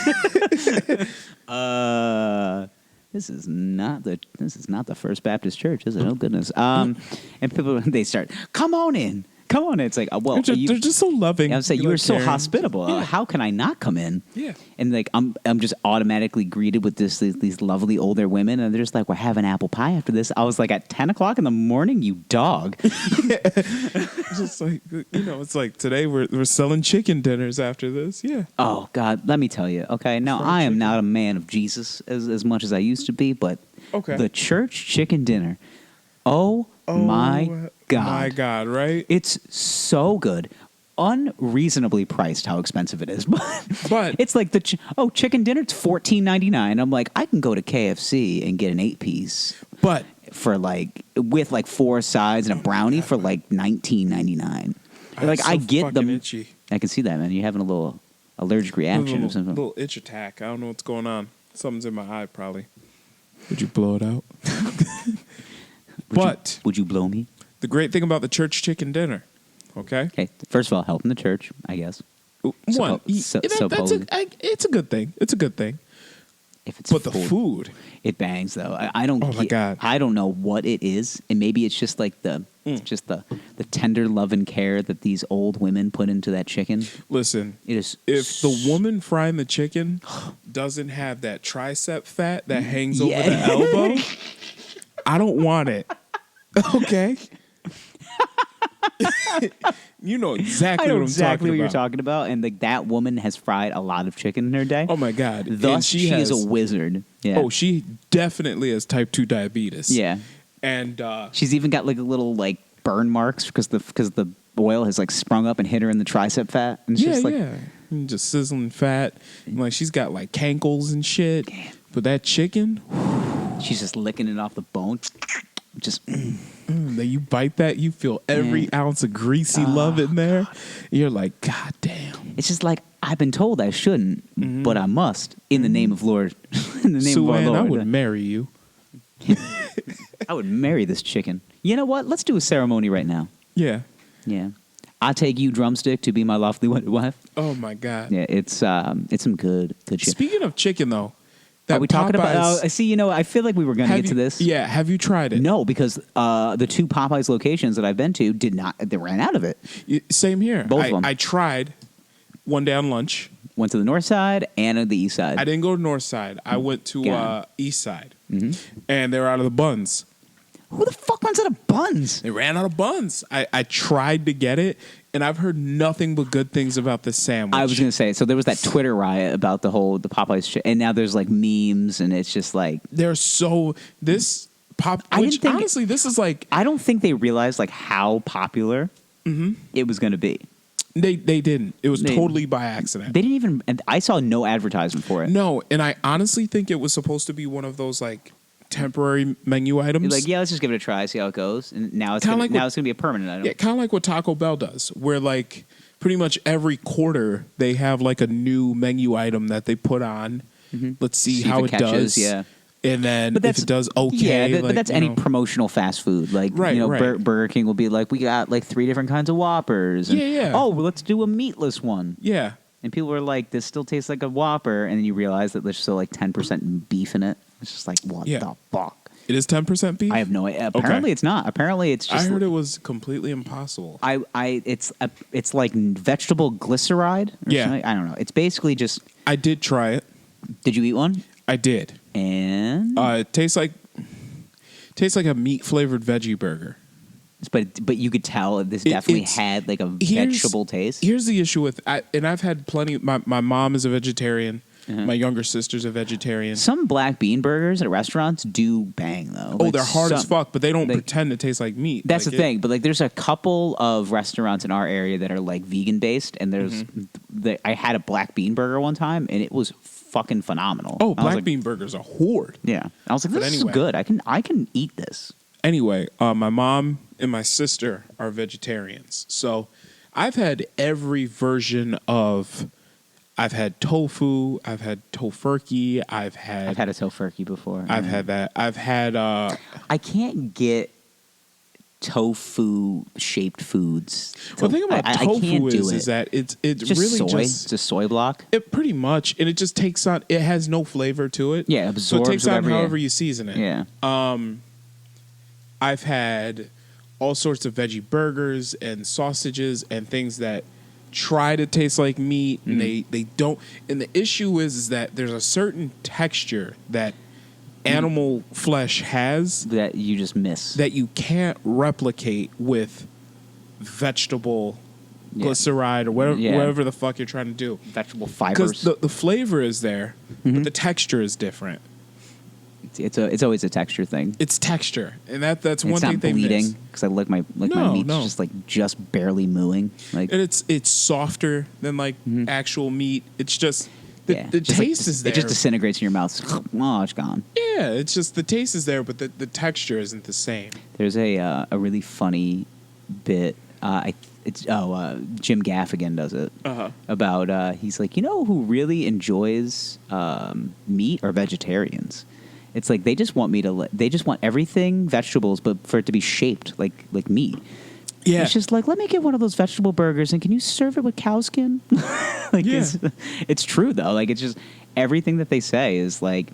this is not the First Baptist Church, is it? Oh goodness. And people they start, come on in. It's like, well, they're just so loving. I would say you were so caring. hospitable. Yeah. How can I not come in? Yeah. And like I'm just automatically greeted with these lovely older women, and they're just like, we're having apple pie after this. I was like, at 10 o'clock in the morning, you dog. It's just like, it's like today we're selling chicken dinners after this. Yeah. Oh God, let me tell you. Okay, now I am not a man of Jesus as much as I used to be, but Okay. the church chicken dinner. Oh my God. My God, right? It's so good. Unreasonably priced how expensive it is. But it's like chicken dinner, it's $14.99. I'm like, I can go to KFC and get an 8-piece. But For with 4 sides and a brownie for $19.99. Like so I get fucking them. itchy. I can see that, man. You're having a little allergic reaction or something. Little itch attack. I don't know what's going on. Something's in my eye, probably. Would you blow it out? Would you blow me? The great thing about the church chicken dinner, okay? Okay, first of all, helping the church, I guess. One, it's a good thing. It's a good thing. If it's But the food, it bangs though. I don't. Oh my God. I don't know what it is, and maybe it's just like the tender love and care that these old women put into that chicken. listen, It is. if the woman frying the chicken doesn't have that tricep fat that hangs over the elbow, I don't want it. Okay? You know exactly I know what I'm exactly talking what you're about. talking about, and that woman has fried a lot of chicken in her day. Oh my God. Thus, And she is a wizard. Yeah. Oh, she definitely has type 2 diabetes. Yeah. And She's even got like a little burn marks because the oil has sprung up and hit her in the tricep fat. And it's just And just sizzling fat. And, she's got cankles and shit. Damn. But that chicken, she's just licking it off the bone. Just that you bite that, you feel every ounce of greasy love in there. You're like, God damn. it's just like I've been told I shouldn't, but I must in the name of Lord. In the name of our Sue-Ann, Lord, I would marry you. I would marry this chicken. You know what? Let's do a ceremony right now. Yeah. Yeah, I take you, drumstick, to be my lawfully wedded wife. Oh my God. Yeah, it's some good shit. Speaking of chicken, though, that Are we talking about? Popeyes- I see. I feel like we were going to have get to you- this. Yeah. Have you tried it? No, because the 2 Popeyes locations that I've been to did not. They ran out of it. Same here. Both of 'em. I tried one day on lunch. Went to the north side and the east side. I didn't go to north side. I went to Yeah. east side. Mhm. And they were out of the buns. Who the fuck runs out of buns? They ran out of buns. I tried to get it, and I've heard nothing but good things about this sandwich. I was going to say, so there was that Twitter riot about the Popeyes shit, and now there's like memes, and it's just like honestly, this is like, I don't think they realized like how popular it was going to be. They didn't. It was totally by accident. They didn't even. And I saw no advertisement for it. No, and I honestly think it was supposed to be one of those like temporary menu items. You're like, yeah, let's just give it a try, see how it goes, and now it's going to be a permanent item. Yeah, kind of like what Taco Bell does, where like pretty much every quarter they have like a new menu item that they put on. Let's see how it does. Yeah. And then if it does okay. Yeah, but that's any promotional fast food. Like, Burger King will be like, we got like 3 different kinds of Whoppers. And, oh, well, let's do a meatless one. Yeah. And people are like, this still tastes like a Whopper. And then you realize that there's still like 10% beef in it. It's just like, what the fuck? It is 10% beef? I have no idea. Apparently it's not. Apparently it's just... I heard it was completely impossible. It's like vegetable glyceride. Something. I don't know. It's basically just... I did try it. Did you eat one? I did. And it tastes like a meat flavored veggie burger. But you could tell this definitely had like a vegetable taste. Here's the issue with and I've had plenty. My mom is a vegetarian. My younger sister's a vegetarian. Some black bean burgers at restaurants do bang though. Oh, they're hard as fuck, but they don't pretend to taste like meat. That's the thing. But like, there's a couple of restaurants in our area that are like vegan based, and there's I had a black bean burger one time, and it was fucking phenomenal. Oh, black bean burgers are horde. Yeah, I was like, this is good. I can eat this. Anyway, my mom and my sister are vegetarians, so I've had every version of. I've had tofu. I've had tofurkey. I've had a tofurkey before. I've had that. I've had. I can't get tofu shaped foods. Well, the thing about tofu is that it's just really soy. just It's a soy block. It pretty much, and it just takes on. It has no flavor to it. Yeah, it absorbs. So it takes on however you season it. Yeah. I've had all sorts of veggie burgers and sausages and things that try to taste like meat, and they don't. And the issue is that there's a certain texture that animal flesh has that you just miss, that you can't replicate with vegetable glyceride or whatever the fuck you're trying to do. Vegetable fibers. Because the flavor is there, but the texture is different. It's always a texture thing. It's texture, and that's one thing they miss. It's not bleeding because I like my meat's just barely mooing. Like, and it's softer than actual meat. It's just the taste is there. It just disintegrates in your mouth. Oh, it's gone. Yeah, it's just the taste is there, but the texture isn't the same. There's a really funny bit. Jim Gaffigan does it about he's like, who really enjoys meat are vegetarians. It's like they just want everything vegetables, but for it to be shaped like meat. Yeah, it's just like, let me get one of those vegetable burgers, and can you serve it with cow skin? It's true though. Like, it's just everything that they say is like,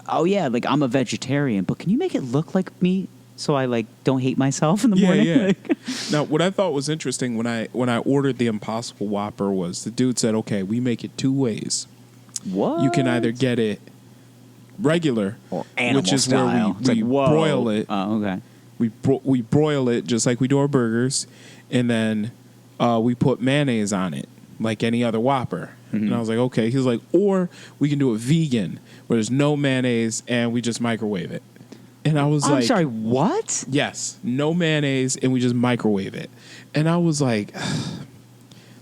oh yeah, like I'm a vegetarian, but can you make it look like meat so I don't hate myself in the morning? Yeah. Now, what I thought was interesting when I ordered the Impossible Whopper was the dude said, okay, we make it 2 ways. What? You can either get it regular, or animal which is style. where we broil it. Oh, okay. We broil it just like we do our burgers, and then we put mayonnaise on it like any other Whopper. And I was like, okay. He was like, or we can do it vegan, where there's no mayonnaise and we just microwave it. And I was I'm sorry, what? Yes, no mayonnaise and we just microwave it. And I was like,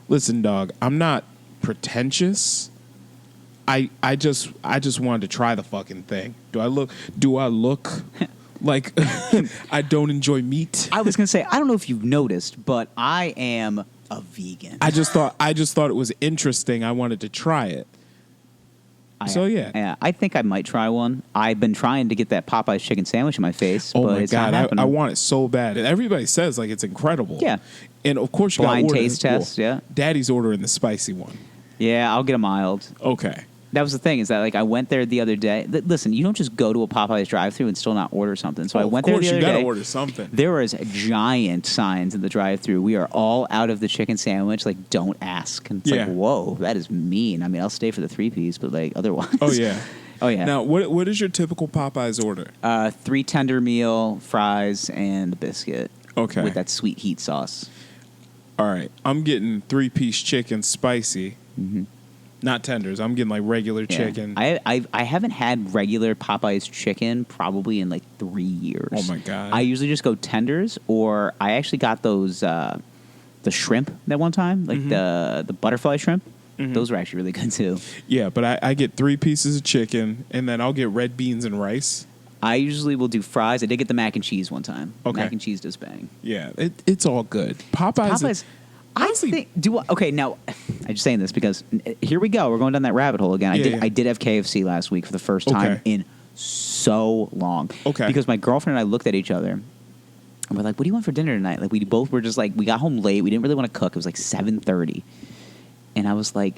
listen, dog, I'm not pretentious. I just wanted to try the fucking thing. Do I look like I don't enjoy meat? I was gonna say, I don't know if you've noticed, but I am a vegan. I just thought it was interesting. I wanted to try it. I think I might try one. I've been trying to get that Popeye's chicken sandwich in my face. Oh but my it's god, not happening. I want it so bad. And everybody says it's incredible. Yeah, and of course you got blind taste test. Yeah, Daddy's ordering the spicy one. Yeah, I'll get a mild. Okay. That was the thing, is that I went there the other day. Listen, you don't just go to a Popeye's drive-thru and still not order something. So I went there the other day. Of course, you got to order something. There was giant signs in the drive-thru. We are all out of the chicken sandwich. Don't ask. And it's like, whoa, that is mean. I mean, I'll stay for the 3-piece, but otherwise. Oh yeah. Oh, yeah. Now, what is your typical Popeyes order? 3 tender meal, fries, and a biscuit. Okay. With that sweet heat sauce. All right. I'm getting 3-piece chicken spicy. Mm-hmm. Not tenders. I'm getting like regular chicken. I haven't had regular Popeyes chicken probably in like 3 years. Oh my God. I usually just go tenders, or I actually got those the shrimp that one time, like the butterfly shrimp. Mm-hmm. Those were actually really good too. Yeah, but I get 3 pieces of chicken, and then I'll get red beans and rice. I usually will do fries. I did get the mac and cheese one time. Okay. Mac and cheese does bang. Yeah, it's all good. Popeyes. Honestly, I think okay. Now, I'm just saying this because here we go. We're going down that rabbit hole again. I did have KFC last week for the first time in so long. Okay. Because my girlfriend and I looked at each other and we're like, "What do you want for dinner tonight?" Like we both were just like, we got home late. We didn't really want to cook. It was like 7:30, and I was like,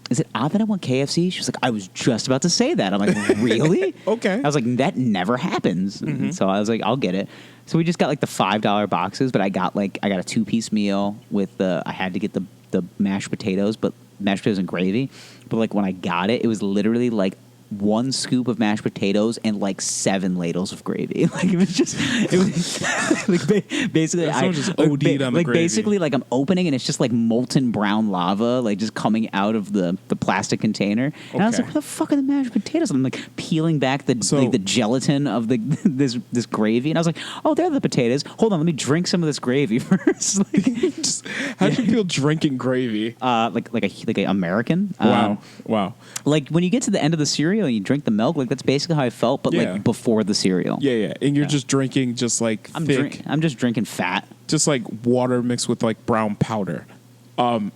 "Is it odd that I want KFC?" She was like, "I was just about to say that." I'm like, "Really?" Okay. I was like, "That never happens." Mm-hmm. So I was like, "I'll get it." So we just got like the $5 boxes, but I got a 2-piece meal with I had to get the mashed potatoes and gravy. But like when I got it, it was literally like 1 scoop of mashed potatoes and like 7 ladles of gravy. Like it was like basically I just OD'd on the gravy. Basically like I'm opening and it's just like molten brown lava like just coming out of the plastic container. And I was like, "What the fuck are the mashed potatoes?" And I'm like peeling back the gelatin of this gravy, and I was like, "Oh, they're the potatoes. Hold on, let me drink some of this gravy first." How'd you feel drinking gravy? Like a American. Wow. Like when you get to the end of the cereal and you drink the milk, like that's basically how I felt, but like before the cereal. Yeah. And you're just drinking just like thick. I'm just drinking fat. Just like water mixed with like brown powder.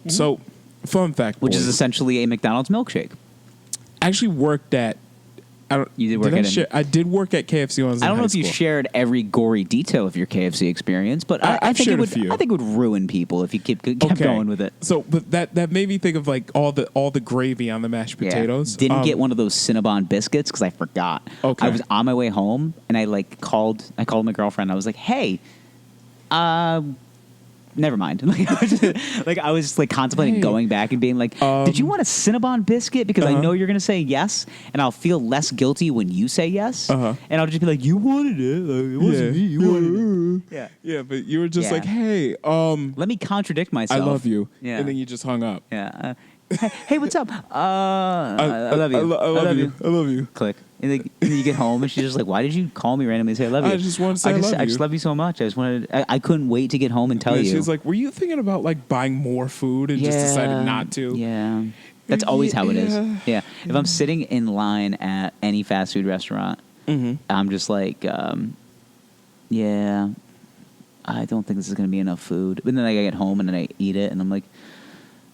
So, fun fact, which boys, is essentially a McDonald's milkshake. I actually worked at. You did work I did work at KFC when I was in I don't know high if you school. shared every gory detail of your KFC experience, but I think shared it would. a few. I think it would ruin people if you kept going with it. So, but that made me think of like all the gravy on the mashed potatoes. Didn't get one of those Cinnabon biscuits because I forgot. Okay. I was on my way home and I called my girlfriend. I was like, "Hey, never mind." I was just like contemplating going back and being like, "Did you want a Cinnabon biscuit? Because I know you're going to say yes, and I'll feel less guilty when you say yes, and I'll just be like, you wanted it. It wasn't me. You wanted it." Yeah, but you were just like, "Hey, let me contradict myself. I love you," Yeah. and then you just hung up. Yeah. Hey, what's up? I love you. I love you. I love you. Click. And then you get home, and she's just like, "Why did you call me randomly and say I love you?" I just wanted to say I love you. I just love you so much. I just wanted. I couldn't wait to get home and tell you. She's like, "Were you thinking about like buying more food and just decided not to?" Yeah. That's always how it is. Yeah. If I'm sitting in line at any fast food restaurant, I'm just like, yeah, I don't think this is going to be enough food. But then I get home and then I eat it, and I'm like,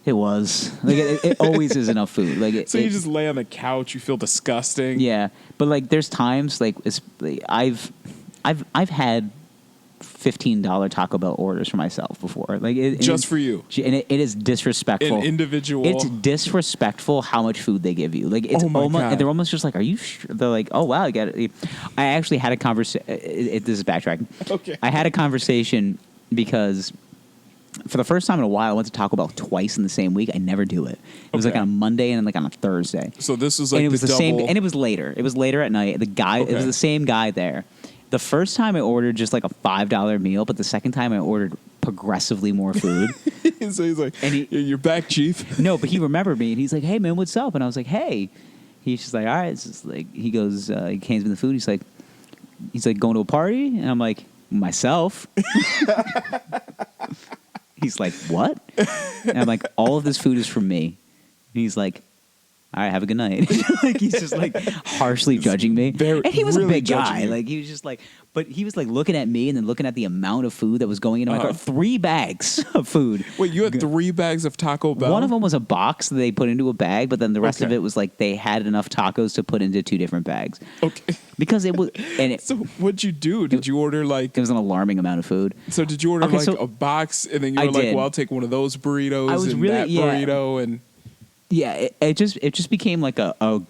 it was. Like it always is enough food. Like so you just lay on the couch, you feel disgusting. Yeah, but like there's times like I've had $15 Taco Bell orders for myself before. Like just for you. And it is disrespectful. An individual. It's disrespectful how much food they give you. Like it's almost, and they're almost just like, "Are you sure?" They're like, "Oh wow, you got it." I actually had a conversation. This is backtracking. Okay. I had a conversation because for the first time in a while, I went to Taco Bell twice in the same week. I never do it. It was like on a Monday and like on a Thursday. So this was like and it was the double... same, and it was later. It was later at night. The guy, it was the same guy there. The first time I ordered just like a $5 meal, but the second time I ordered progressively more food. So he's like, and "You're back, Chief." No, but he remembered me, and he's like, "Hey man, what's up?" And I was like, "Hey." He's just like, "All right." It's just like he goes, he hands me the food. He's like, "Going to a party?" And I'm like, "Myself." He's like, "What?" And I'm like, "All of this food is from me." And he's like, "All right, have a good night." Like he's just like harshly judging me. And he was really a big guy. Like he was just like, but he was like looking at me and then looking at the amount of food that was going into my car. 3 bags of food. Wait, you had 3 bags of Taco Bell? One of them was a box that they put into a bag, but then the rest of it was like they had enough tacos to put into 2 different bags. Okay. Because it was, so what'd you do? Did you order like? It was an alarming amount of food. So did you order a box and then you were like, "Well, I'll take one of those burritos and that burrito and." Yeah, it just became like a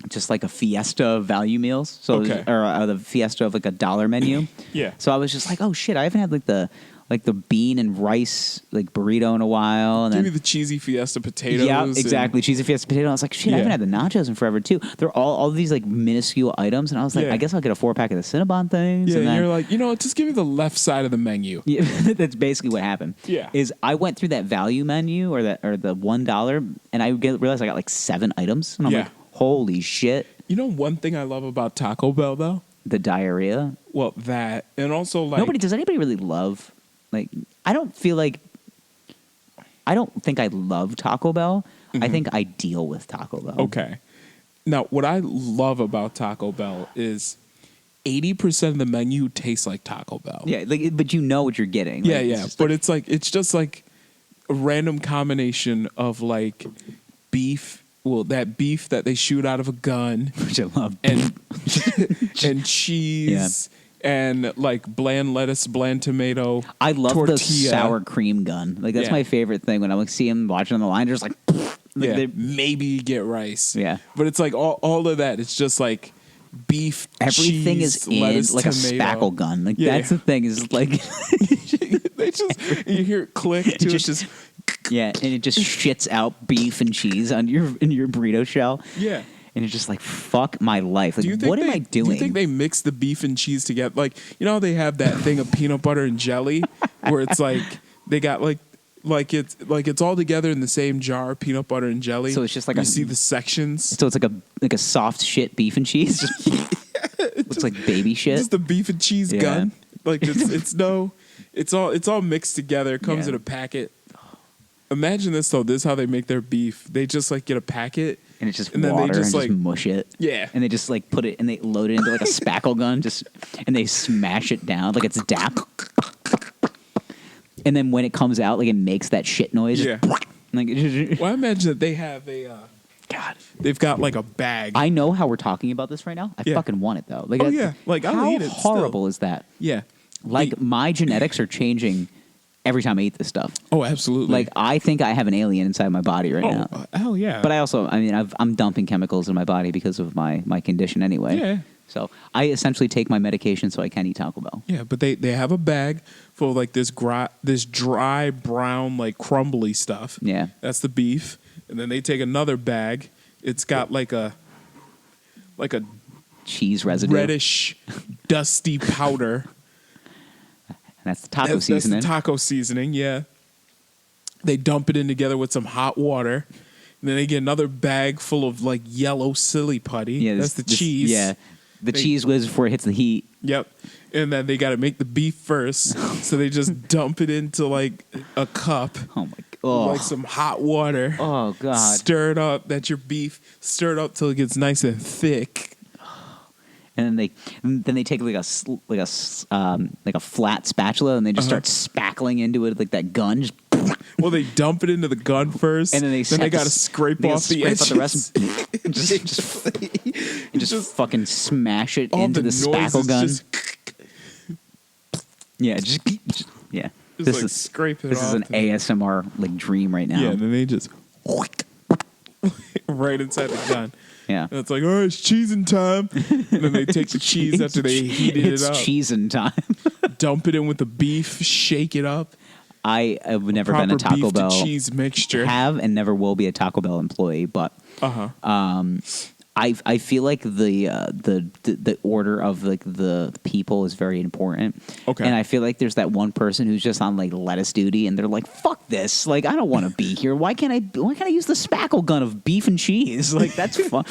just like a Fiesta value meals. So Okay. or the Fiesta of like $1 menu. Yeah. So I was just like, oh shit, I haven't had like the bean and rice like burrito in a while. And Give then me the cheesy Fiesta potatoes. yeah, and- exactly. Cheesy Fiesta potato. I was like, shit, I Yeah. haven't had the nachos in forever too. They're all these like minuscule items, and I was like, Yeah. I guess I'll get a 4-pack of the Cinnabon things. Yeah, and then, you're like, you know what? Just give me the left side of the menu. yeah, that's basically what happened. Yeah. Is I went through that value menu or the $1, and I realized I got like 7 items, and I'm Yeah. like, holy shit, You know one thing I love about Taco Bell though? the diarrhea. Well, that and also like Does anybody really love like? I don't think I love Taco Bell. I think I deal with Taco Bell. Okay. Now, what I love about Taco Bell is 80% of the menu tastes like Taco Bell. Yeah, like, but you know what you're getting. Yeah, Like, yeah. it's But it's just like a random combination of like beef. Well, that beef that they shoot out of a gun which I love. and and cheese and like bland lettuce, bland tomato. I love tortilla. the sour cream gun. Like that's Yeah. my favorite thing when I like see him watching on the line. Just like, Yeah, they- maybe you get rice. Yeah. But it's like all of that. It's just like beef, everything cheese, is in lettuce, like tomato. a spackle gun. Like Yeah. that's the thing is like, They just you hear it click too. It's just yeah, and it just shits out beef and cheese on your burrito shell. yeah. And it's just like fuck my life. Like what am I doing? Do you think they mix the beef and cheese together? Like you know how they have that thing of peanut butter and jelly, where it's like they got like it's all together in the same jar, peanut butter and jelly. So it's just like you a- see the sections. so it's like a soft shit beef and cheese. Just looks like baby shit. Just the beef and cheese Yeah. gun. Like it's all mixed together. It comes Yeah. in a packet. Imagine this though. This is how they make their beef. They just like get a packet and it's just and then they water just, and like- just mush it. Yeah. And they just like put it and they load it into like a spackle gun, and they smash it down like it's DAP. And then when it comes out, like it makes that shit noise. Yeah. Like, Well, I imagine that they have a. God. They've got like a bag. I know how we're talking about this right now. I Yeah. fucking want it though. Like, Oh, that's- yeah. Like, I'll how eat it still. horrible is that? Yeah. Like my genetics are changing every time I eat this stuff. Oh, absolutely. Like I think I have an alien inside my body right now. Hell yeah. But I'm dumping chemicals in my body because of my condition anyway. Yeah. So I essentially take my medication so I can eat Taco Bell. Yeah, but they have a bag full of like this dry brown like crumbly stuff. Yeah. That's the beef, and then they take another bag. It's got like a Cheese residue. reddish, dusty powder. That's the taco That's seasoning. the taco seasoning. Yeah. They dump it in together with some hot water. And then they get another bag full of like yellow silly putty. Yeah, That's the cheese. Yeah, the They- cheese whiz before it hits the heat. Yep. And then they got to make the beef first. So they just dump it into like a cup. Oh my god! Like some hot water. Oh god! Stir it up. That's your beef. Stir it up till it gets nice and thick. And then they take like a flat spatula and they just start spackling into it like that gun. Just, Well, they dump it into the gun first, and then they got to scrape off the edges. the rest. And just fucking smash it All into the spackle noises gun. Just, Yeah, yeah. just This like is scrape it this off. is an ASMR like dream right now. Yeah, and then they just right inside the gun. Yeah. And it's like, oh, it's cheesing time. And then they take the cheese after they heated it's it up, cheesing time. dump it in with the beef, shake it up. I have never Proper been a Taco beef Bell. to cheese mixture. Have and never will be a Taco Bell employee, but I feel like the order of like the people is very important. Okay. And I feel like there's that one person who's just on like lettuce duty, and they're like, "Fuck this! Like, I don't want to be here. Why can't I use the spackle gun of beef and cheese? Like, that's fun.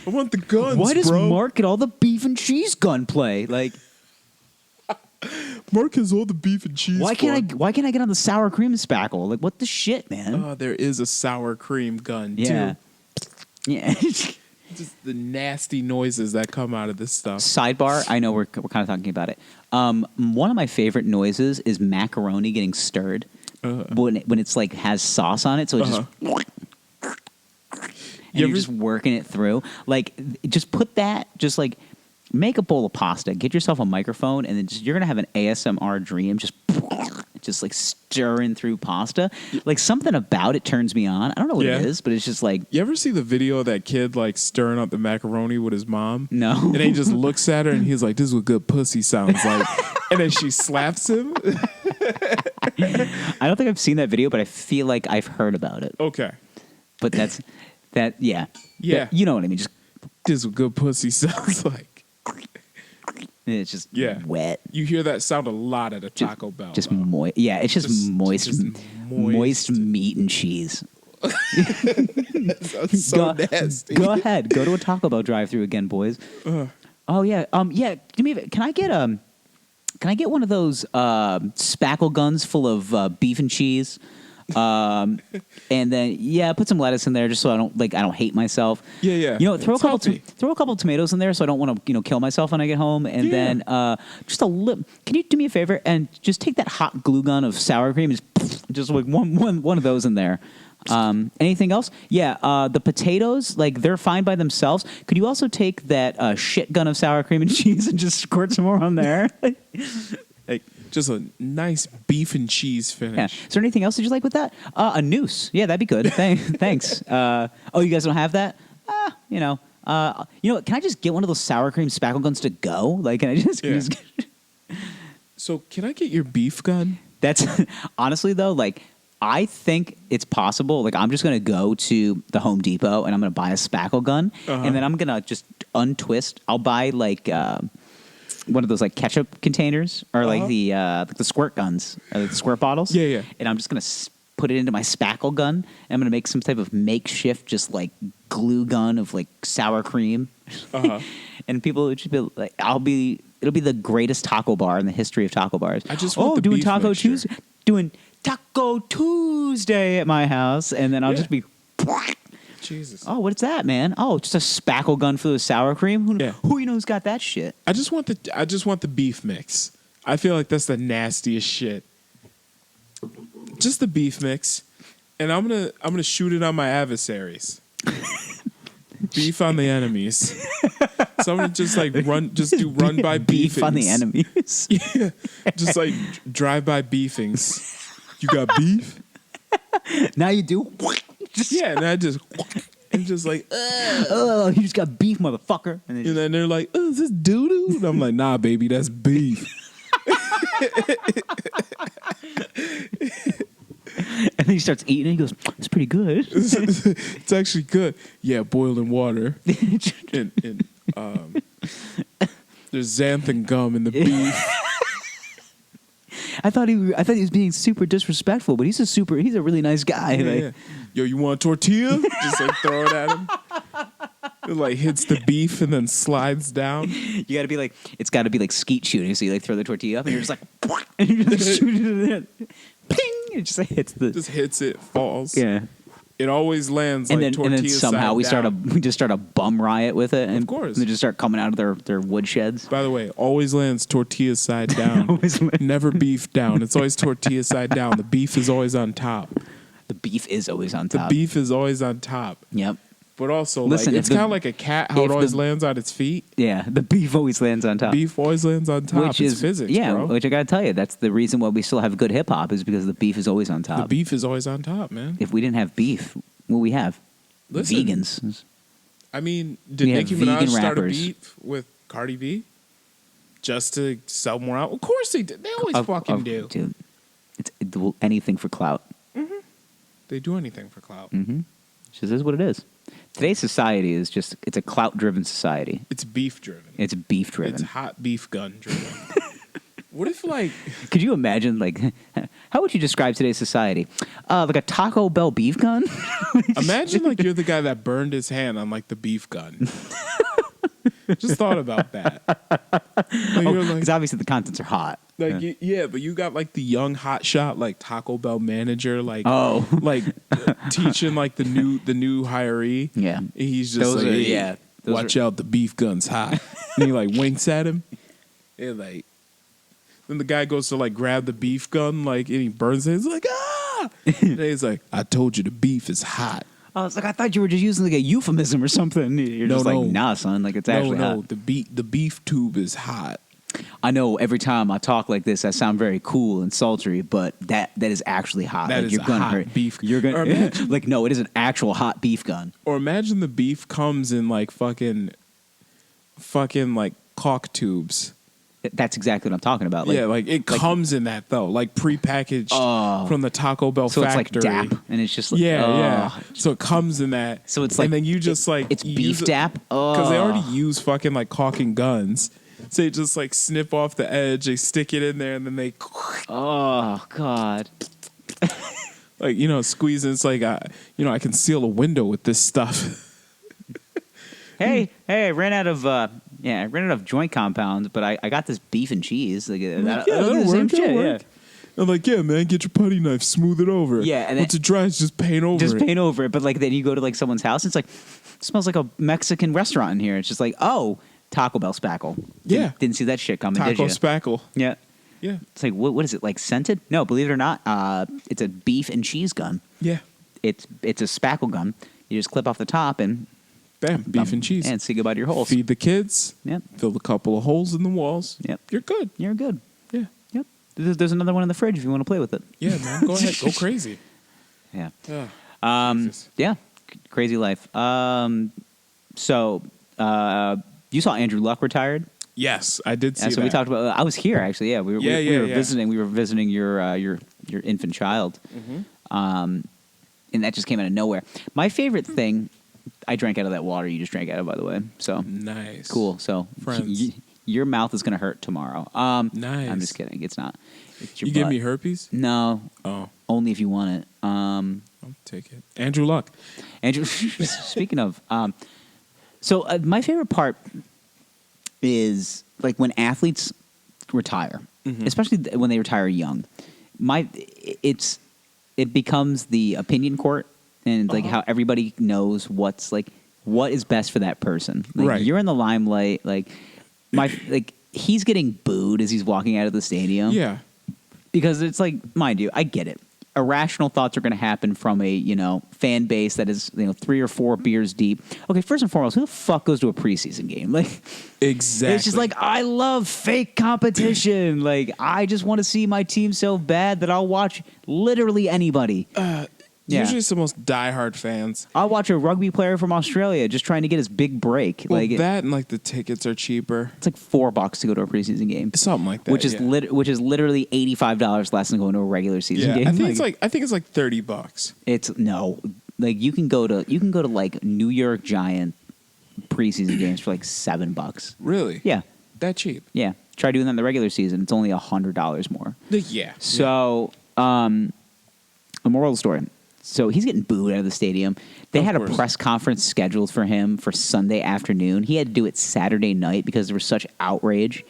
I want the guns, Why does bro. Mark get all the beef and cheese gunplay? Like, Mark has all the beef and cheese. why can't I get on the sour cream spackle? Like, what the shit, man? Oh, there is a sour cream gun yeah, too. yeah. Just the nasty noises that come out of this stuff. Sidebar, I know we're kind of talking about it. One of my favorite noises is macaroni getting stirred when it's like has sauce on it, so it just and you're just working it through. Like, just put that, just like make a bowl of pasta, get yourself a microphone, and then you're gonna have an ASMR dream. Just just like stirring through pasta. Like something about it turns me on. I don't know what it is, but it's just like. You ever see the video of that kid like stirring up the macaroni with his mom? No. And then he just looks at her and he's like, "This is what good pussy sounds like." And then she slaps him. I don't think I've seen that video, but I feel like I've heard about it. Okay. But yeah. Yeah. You know what I mean? Just This is what good pussy sounds like. it's just wet. You hear that sound a lot at a Taco Bell. Just moist. Yeah, it's just moist meat and cheese. That sounds so nasty. Go ahead. Go to a Taco Bell drive-thru again, boys. Oh yeah. Can I get one of those spackle guns full of beef and cheese? And then put some lettuce in there just so I don't hate myself. Yeah. You know, throw a couple tomatoes in there so I don't want to kill myself when I get home. And then just a lip. Can you do me a favor and just take that hot glue gun of sour cream and just like one of those in there. Anything else? Yeah. The potatoes, like they're fine by themselves. Could you also take that shit gun of sour cream and cheese and just squirt some more on there? Like just a nice beef and cheese finish. Yeah. Is there anything else that you like with that? A noose. Yeah, that'd be good. Thanks. You guys don't have that? You know what? Can I just get one of those sour cream spackle guns to go? Like, can I just? So, can I get your beef gun? That's honestly though, like. I think it's possible. Like, I'm just going to go to the Home Depot and I'm going to buy a spackle gun. And then I'm going to just untwist. I'll buy, like, one of those, like, ketchup containers or, like, the squirt guns, or the squirt bottles. Yeah. And I'm just going to put it into my spackle gun. And I'm going to make some type of makeshift, just, like, glue gun of, like, sour cream. And people would just be like, it'll be the greatest taco bar in the history of taco bars. I just want the doing beef Taco mixture. Tuesday. Doing Taco Tuesday at my house, and then I'll just be. Jesus. Oh, what's that, man? Oh, just a spackle gun for the sour cream. Who who's got that shit? I just want the beef mix. I feel like that's the nastiest shit. Just the beef mix, and I'm gonna shoot it on my adversaries. Beef on the enemies. So I'm gonna just like do run by beefings. Beef on the enemies. Yeah, just like drive by beefings. You got beef? Now you do. And I just like, oh, you just got beef, motherfucker. And then they're like, oh, is this doo doo? And I'm like, nah, baby, that's beef. And then he starts eating and he goes, it's pretty good. It's actually good. Yeah, boiling water. and there's xanthan gum in the beef. I thought he was being super disrespectful, but he's a really nice guy. Yeah. Yo, you want a tortilla? Just like throw it at him. It like hits the beef and then slides down. You gotta be like, it's gotta be like skeet shooting. So you like throw the tortilla up and you're just like, and you just shoot it in there. Ping! It just like hits it, falls. Yeah. It always lands like tortilla. And then somehow we just start a bum riot with it. And of course. They just start coming out of their wood sheds. By the way, always lands tortilla side down. Never beef down. It's always tortilla side down. The beef is always on top. The beef is always on top. The beef is always on top. Yep. But also, listen, like, it's kind of like a cat, how it always lands on its feet. Yeah, the beef always lands on top. Beef always lands on top. Which is physics, yeah, bro. which I gotta tell you, that's the reason why we still have good hip hop is because the beef is always on top. The beef is always on top, man. If we didn't have beef, what we have? Listen, vegans. I mean, did Nicki Minaj start a beef with Cardi B just to sell more out? Of course they did. They always fucking do. Dude, it's anything for clout. Mm-hmm. They do anything for clout. Mm-hmm. It just is what it is. Today's society is it's a clout-driven society. It's beef-driven. It's beef-driven. It's hot beef gun-driven. What if, like... Could you imagine, like... How would you describe today's society? Like a Taco Bell beef gun? Imagine, like, you're the guy that burned his hand on, like, the beef gun. Just thought about that. Because obviously the contents are hot. Like, yeah, but you got, like, the young hotshot, like, Taco Bell manager, like, teaching, like, the new hiree. Yeah. And he's just watch out, the beef gun's hot. And he, like, winks at him. And, like, then the guy goes to, like, grab the beef gun, like, and he burns it. He's like, ah! And he's like, I told you the beef is hot. I was like, I thought you were just using, like, a euphemism or something. You're just like, nah, son. Like, it's actually hot. The beef tube is hot. I know every time I talk like this, I sound very cool and sultry, but that is actually hot. That like, is you're a gonna hot hurt. beef. You're gonna Or imagine- like no, it is an actual hot beef gun. Or imagine the beef comes in like fucking like caulk tubes. That's exactly what I'm talking about. Yeah, like it comes in that though, like prepackaged from the Taco Bell so factory. it's like DAP, and it's just like, yeah. So it comes in that. So it's like, and then you just like it's you beef use it- DAP because they already use fucking like caulking guns. So they just like snip off the edge, they stick it in there, and then they Oh God. like squeeze. And it's like I can seal a window with this stuff. Hey, I ran out of joint compound, but I got this beef and cheese. Like, that'll the same work. shit, That'll yeah. work. I'm like, yeah, man, get your putty knife, smooth it over. Yeah, and once it dries, just paint over Just it. paint over it, but like then you go to like someone's house, it's like it smells like a Mexican restaurant in here. It's just like, oh, Taco Bell spackle. Yeah. Didn't see that shit coming, Taco did you? spackle. Yeah. Yeah, It's like what is it, like scented? No, believe it or not, it's a beef and cheese gun. yeah. It's a spackle gun. You just clip off the top and Bam, beef and cheese. and say goodbye to your holes. Feed the kids. Yep. Fill a couple of holes in the walls. Yep. You're good. You're good. Yeah. Yep. There's another one in the fridge if you want to play with it. Yeah, man. Go ahead. Go crazy. Yeah. Oh, Jesus. Yeah. Crazy life. So you saw Andrew Luck retired. Yes, I did see Yeah, so that. we talked about. I was here actually. Yeah, we were visiting. We were visiting your infant child, and that just came out of nowhere. My favorite thing, I drank out of that water you just drank out of, by the way. So Nice. cool. So Friends. your mouth is gonna hurt tomorrow. Nice. I'm just kidding. It's not. It's your You give butt. me herpes? No, Oh, only if you want it. I'll take it. Andrew Luck. Andrew, speaking of, so my favorite part is like when athletes retire, especially when they retire young. It becomes the opinion court, and like how everybody knows what is best for that person. Like, Right. You're in the limelight. Like he's getting booed as he's walking out of the stadium. Yeah. Because it's like, mind you, I get it. Irrational thoughts are going to happen from a fan base that is 3 or 4 beers deep. Okay, first and foremost, who the fuck goes to a preseason game? Like, Exactly. it's just like, I love fake competition. Like, I just want to see my team so bad that I'll watch literally anybody. Yeah. Usually it's the most diehard fans. I'll watch a rugby player from Australia just trying to get his big break. Well, like that and like the tickets are cheaper. it's like $4 to go to a preseason game, Something like that. which is yeah. which is literally $85 less than going to a regular season Yeah, game. I think it's like $30. It's no, like you can go to like New York Giant preseason games for like $7. Really? Yeah, That cheap? yeah. Try doing that in the regular season; it's only $100 more. Yeah. So, the moral of the story. So he's getting booed out of the stadium. They had a course. press conference scheduled for him for Sunday afternoon. He had to do it Saturday night because there was such outrage.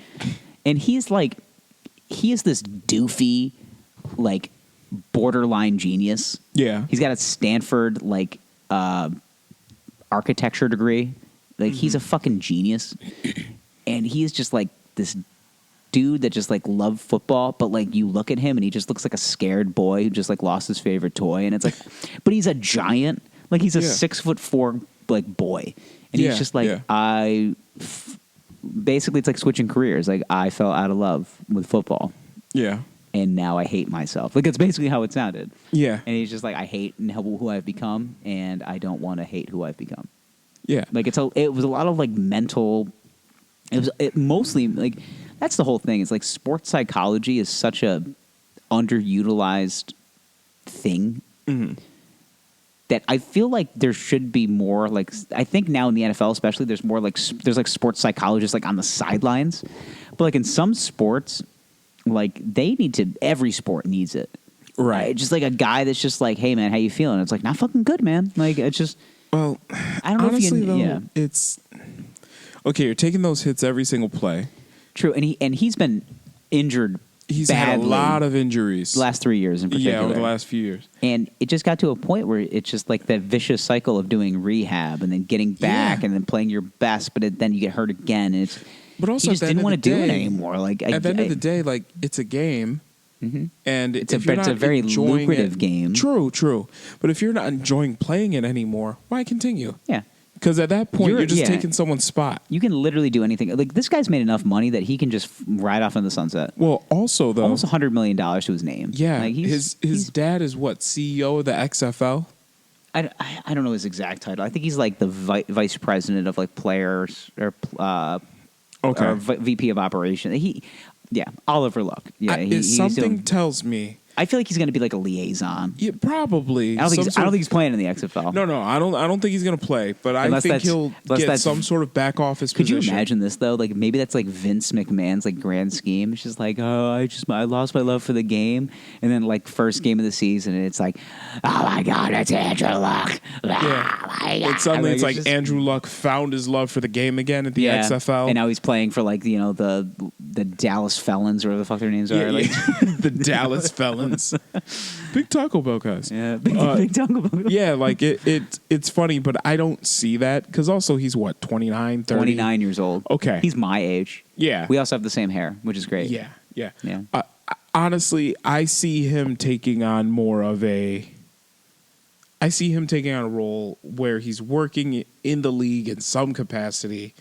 And he is this doofy, like borderline genius. Yeah. He's got a Stanford architecture degree. Like he's a fucking genius. And he's just like this dude that just like loved football, but like you look at him and he just looks like a scared boy who just like lost his favorite toy, and it's like, but he's a giant, like he's a Yeah. 6'4" like boy, and Yeah, he's just like yeah. basically it's like switching careers. Like I fell out of love with football, Yeah. and now I hate myself. Like it's basically how it sounded. Yeah. And he's just like, I hate who I've become, and I don't want to hate who I've become. Yeah. Like it was a lot of like mental. It mostly like that's the whole thing. It's like sports psychology is such a underutilized thing that I feel like there should be more. Like I think now in the NFL, especially, there's more like there's like sports psychologists like on the sidelines, but like in some sports, like they need to. Every sport needs it, Right. Just like a guy that's just like, hey man, how you feeling? It's like not fucking good, man. Like it's just. Well, I don't know honestly, if you. though, Yeah. it's okay. You're taking those hits every single play. True, and he's been injured. He's badly had a lot of injuries. the last 3 years in particular. Yeah, over the last few years. And it just got to a point where it's just like that vicious cycle of doing rehab and then getting back Yeah. and then playing your best, but then you get hurt again. And it's But also, he just at the end didn't of want to the do it day- anymore. Like At the end of the day, like it's a game, and It's a- if you're it's a not very enjoying lucrative it- game. True. But if you're not enjoying playing it anymore, why continue? yeah, Because at that point, you're just yeah. taking someone's spot. You can literally do anything. Like, this guy's made enough money that he can just ride off in the sunset. Well, also, though... Almost $100 million to his name. Yeah. Like, his dad is what? CEO of the XFL? I don't know his exact title. I think he's like the vice president of like players or VP of operation. Oliver Luck. Yeah, something tells me. I feel like he's going to be like a liaison. Yeah, probably. I don't think he's playing in the XFL. No, I don't think he's going to play. But I think he'll get some sort of back office position. Could you imagine this though? Like maybe that's like Vince McMahon's like grand scheme. It's just like, I lost my love for the game, and then like first game of the season, and it's like, oh my God, it's Andrew Luck. Yeah. Suddenly it's like Andrew Luck found his love for the game again at the XFL, and now he's playing for like the Dallas Felons or whatever the fuck their names are. Like the Dallas Felons. Big Taco Bell guys. Yeah, big Taco Bell. Yeah, like it's funny, but I don't see that because also he's what, 29, 30? 29 years old. Okay. He's my age. Yeah. We also have the same hair, which is great. Yeah. Yeah. Honestly, I see him taking on a role where he's working in the league in some capacity,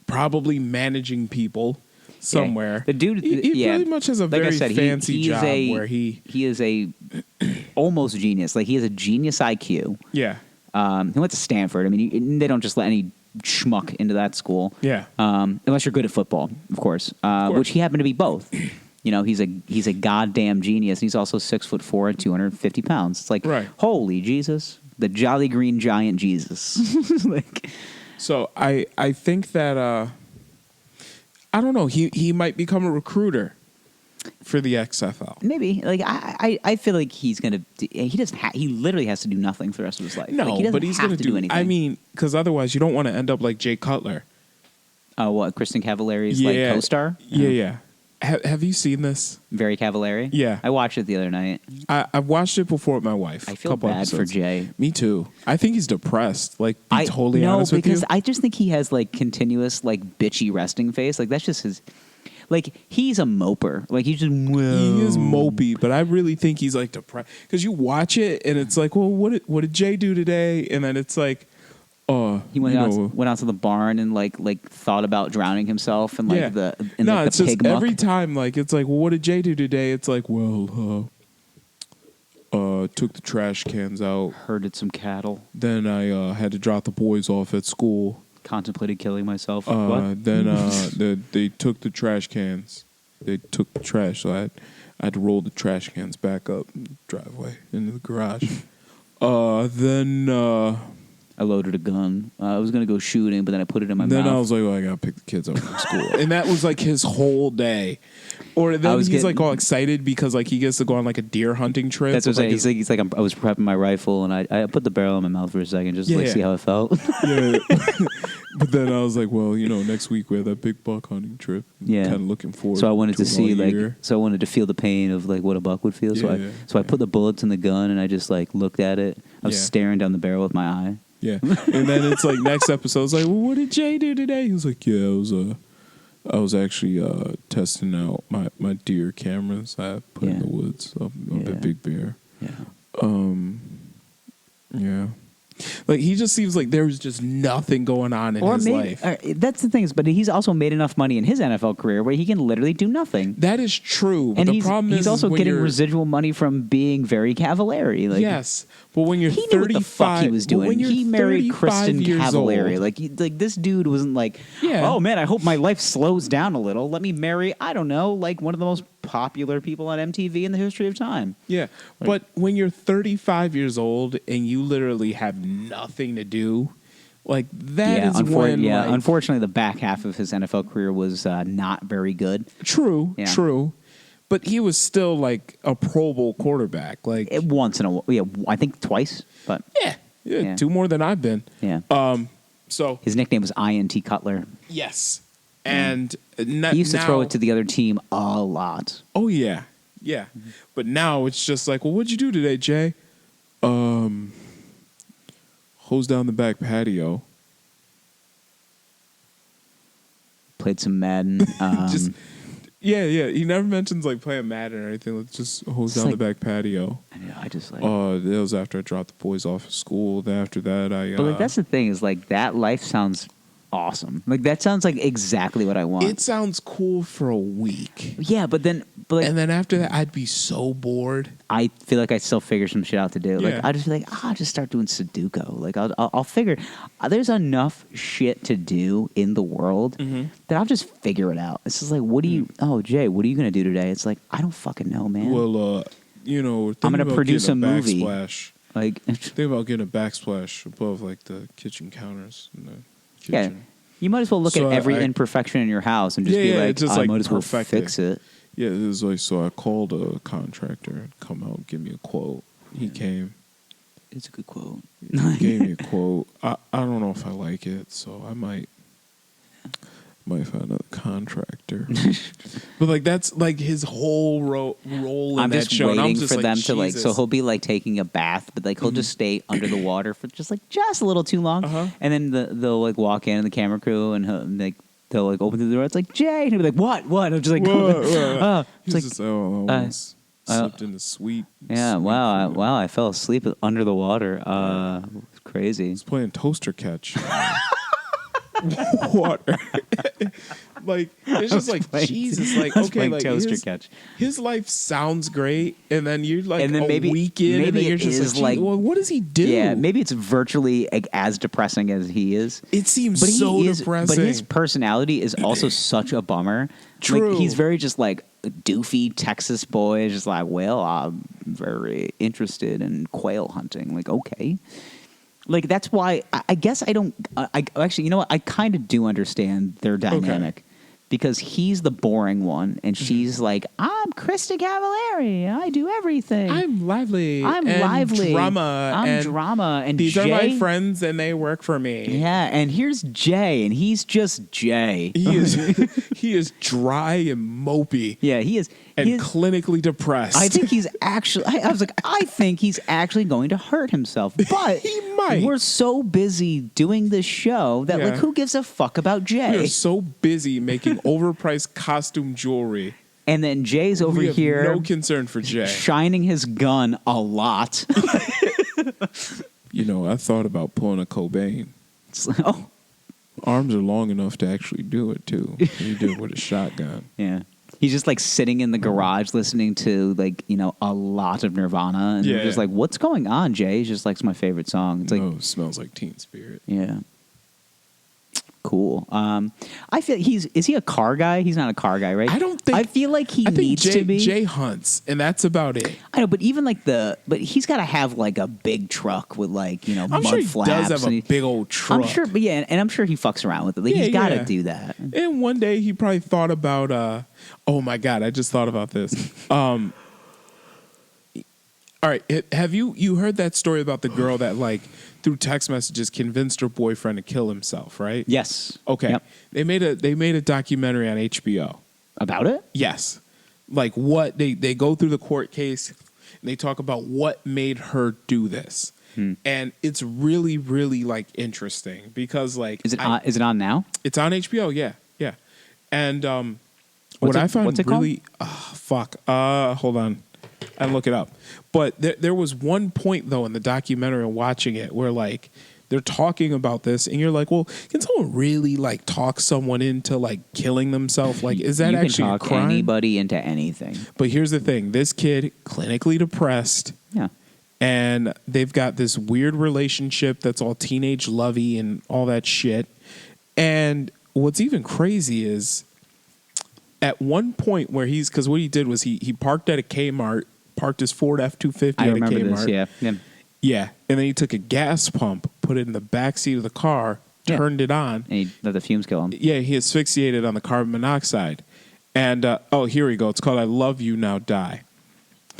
probably managing people somewhere. The dude, he pretty much has a like very I said, fancy job where he is a almost genius. Like he has a genius IQ. Yeah. He went to Stanford. I mean, they don't just let any schmuck into that school. Yeah. Unless you're good at football, of course. Which he happened to be both. You know, he's a goddamn genius. He's also 6'4" and 250 pounds. It's like, holy Jesus, the Jolly Green Giant Jesus. So I think that I don't know. He might become a recruiter for the XFL. Maybe. Like I feel like he's gonna. He literally has to do nothing for the rest of his life. No, like, but he's gonna do anything. I mean, because otherwise you don't want to end up like Jay Cutler. Oh, what? Kristen Cavallari's like co-star? Yeah. Have you seen this? Very Cavallari? Yeah. I watched it the other night. I watched it before with my wife. I feel bad episodes. for Jay. Me too. I think he's depressed. Like, be totally honest with you. No, because I just think he has like continuous like bitchy resting face. Like that's just his. Like he's a moper. Like he's just. He is mopey, but I really think he's like depressed because you watch it and it's like, well, what did Jay do today? And then it's like. He went out to the barn and like thought about drowning himself and like it's pig just muck. Every time like it's like, well, what did Jay do today? It's like, well, took the trash cans out, herded some cattle. Then I had to drop the boys off at school. Contemplated killing myself. What? Then they took the trash cans. They took the trash, so I had to roll the trash cans back up the driveway into the garage. Then. I loaded a gun. I was going to go shooting, but then I put it in my mouth. Then I was like, well, I got to pick the kids up from school. And that was like his whole day. Or then he's like all excited because like he gets to go on like a deer hunting trip. That's what I'm saying. He's like, I was prepping my rifle and I put the barrel in my mouth for a second just to like see how it felt. Yeah. But then I was like, well, next week we have that big buck hunting trip. Yeah. Kind of looking forward. So I wanted to see year. so I wanted to feel the pain of like what a buck would feel. So I put the bullets in the gun and I just like looked at it. I was staring down the barrel with my eye. Yeah, and then it's like next episode, it's like, well, what did Jay do today? He was like, yeah, I was actually testing out my deer cameras I put in the woods of a big bear. Yeah. Like he just seems like there's just nothing going on in his life. That's the thing, but he's also made enough money in his NFL career where he can literally do nothing. That is true. But and the problem is he's also getting residual money from being very Cavallari. Like, yes, but when you're 35, knew what the fuck he was doing. He married Kristen Cavallari. Old. Like this dude wasn't like, oh man, I hope my life slows down a little. Let me marry, I don't know, like one of the most popular people on MTV in the history of time. Yeah, but when you're 35 years old and you literally have nothing to do, like that is when. Yeah, like, unfortunately, the back half of his NFL career was not very good. True. But he was still like a Pro Bowl quarterback. Like once in a while, I think twice. But yeah, two more than I've been. Yeah. So his nickname was INT Cutler. Yes. And he used to throw it to the other team a lot. Oh yeah. But now it's just like, well, what'd you do today, Jay? Hose down the back patio. Played some Madden. Yeah. He never mentions like playing Madden or anything. Let's just hose down the back patio. I just like. That was after I dropped the boys off at school. Then after that, But like that's the thing is like that life sounds awesome. Like that sounds like exactly what I want. It sounds cool for a week. Yeah, but then after that, I'd be so bored. I feel like I still figure some shit out to do. Yeah. Like I just be like, I'll just start doing Sudoku. Like I'll figure. There's enough shit to do in the world that I'll just figure it out. It's just like, what do you? Oh, Jay, what are you gonna do today? It's like I don't fucking know, man. Well, I'm gonna produce a movie. Backsplash. Like think about getting a backsplash above like the kitchen counters in the kitchen. Yeah, you might as well look at every imperfection in your house and just be like, just I might as well fix it. Yeah, it was like, so I called a contractor, come out and give me a quote. He came. It's a good quote. He gave me a quote. I don't know if I like it, so I might find another contractor. But like that's like his whole role in that show. I'm just waiting for them to like. So he'll be like taking a bath, but like he'll just stay under the water for just a little too long, and then they'll like walk in and the camera crew and they'll like open the door. It's like Jay, and he'll be like, what? I'm just like, He's just almost slipped in the sweet. Yeah, wow! I fell asleep under the water. It's crazy. He's playing toaster catch. Water. Like it's just like Jesus. Like okay, like toaster catch. His life sounds great, and then you're like, and then maybe weekend, maybe and then you're it just is like, well, what does he do? Yeah, maybe it's virtually like, as depressing as he is. It seems depressing. But his personality is also such a bummer. True. Like, he's very just like doofy Texas boy. Just like, well, I'm very interested in quail hunting. Like, okay. Like, that's why I guess I don't. I actually, you know what? I kind of do understand their dynamic. Because he's the boring one, and she's like, I'm Krista Cavallari. I do everything. I'm lively. Drama. I'm drama. And these Jay, are my friends, and they work for me. Yeah, and here's Jay, and he's just Jay. He is dry and mopey. Yeah, he is. And clinically depressed. I think he's actually. I was like, I think he's actually going to hurt himself. But he might. We're so busy doing this show that like, who gives a fuck about Jay? We're so busy making overpriced costume jewelry. And then Jay's over here. No concern for Jay. Shining his gun a lot. You know, I thought about pulling a Cobain. Arms are long enough to actually do it too. He did it with a shotgun. Yeah. He's just like sitting in the garage listening to like, you know, a lot of Nirvana. And you're just like, what's going on, Jay? He's just like, it's my favorite song. It's like, it smells like Teen Spirit. Yeah. Cool. I feel is he a car guy? He's not a car guy, right? I feel like he needs to be. Jay hunts, and that's about it. I know, but even like but he's got to have like a big truck with like, you know, mud sure flaps. He does have a big old truck. I'm sure, but and I'm sure he fucks around with it. Like, he's got to do that. And one day he probably thought about, oh my God, I just thought about this. All right, have you heard that story about the girl that like through text messages convinced her boyfriend to kill himself, right? Yes. Okay. Yep. They made a documentary on HBO. About it? Yes. Like what they go through the court case and they talk about what made her do this. And it's really, really like interesting because like is it on now? It's on HBO, yeah. And what I find really hold on. I look it up. But there was one point, though, in the documentary and watching it where, like, they're talking about this, and you're like, well, can someone really, like, talk someone into, like, killing themselves? Like, is that actually a crime? You can talk anybody into anything. But here's the thing. This kid, clinically depressed. Yeah. And they've got this weird relationship that's all teenage lovey and all that shit. And what's even crazy is at one point where because what he did was he parked at a Kmart, parked his Ford F-250 at a Kmart. I remember this, yeah. And then he took a gas pump, put it in the back seat of the car, turned it on. And he let the fumes kill him. Yeah, he asphyxiated on the carbon monoxide. And, here we go. It's called I Love You, Now Die.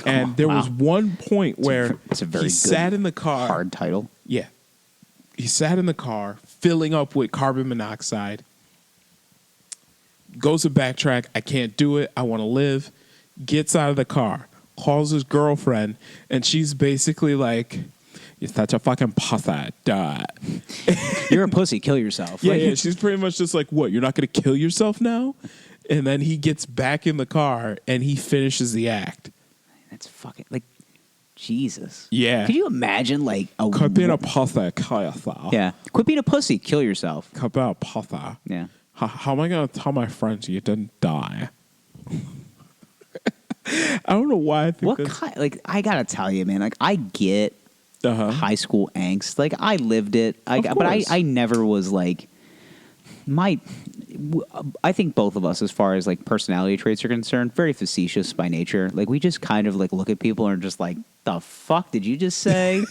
And there was one point where he sat in the car. Hard title. Yeah. He sat in the car, filling up with carbon monoxide. Goes to backtrack. I can't do it. I want to live. Gets out of the car. Calls his girlfriend. And she's basically like, you're such a fucking pussy. Die. You're a pussy. Kill yourself. Yeah. She's pretty much just like, what? You're not going to kill yourself now? And then he gets back in the car and he finishes the act. That's fucking like Jesus. Yeah. Could you imagine like a Quit being a pussy, kill yourself. Yeah. Quit being a pussy. Kill yourself. Quit being a pussy. Yeah. How am I going to tell my friends you didn't die? I don't know why I think What kind? Like, I gotta tell you, man. Like, I get high school angst. Like, I lived it. But I never was like I think both of us, as far as like personality traits are concerned, very facetious by nature. Like, we just kind of like look at people and are just like, the fuck did you just say?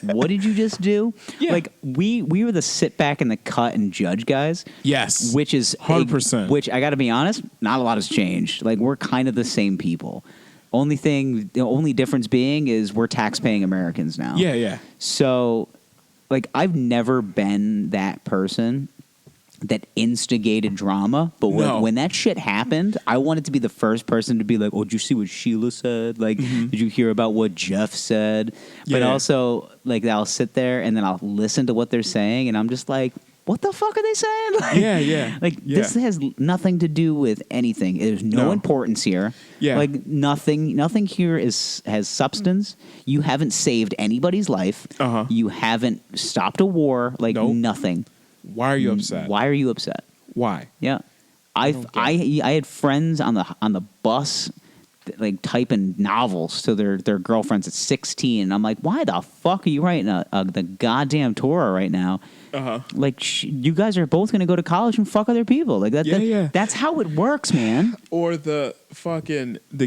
What did you just do? Yeah. Like, we were the sit back in the cut and judge guys. Yes. Which is 100%. Which I got to be honest, not a lot has changed. Like, we're kind of the same people. The only difference being is we're tax-paying Americans now. Yeah, yeah. So, like, I've never been that person that instigated drama, but when that shit happened, I wanted to be the first person to be like, "Oh, did you see what Sheila said? Like, did you hear about what Jeff said?" But also, like, I'll sit there and then I'll listen to what they're saying, and I'm just like, "What the fuck are they saying?" Like, this has nothing to do with anything. There's no importance here. Yeah. Like, nothing here has substance. You haven't saved anybody's life. You haven't stopped a war. Like, nothing. Why are you upset? Why are you upset? Why? Yeah, I had friends on the bus like typing novels to their girlfriends at 16, and I'm like, why the fuck are you writing the goddamn Torah right now? Like, you guys are both going to go to college and fuck other people. Like that. That's how it works, man. Or the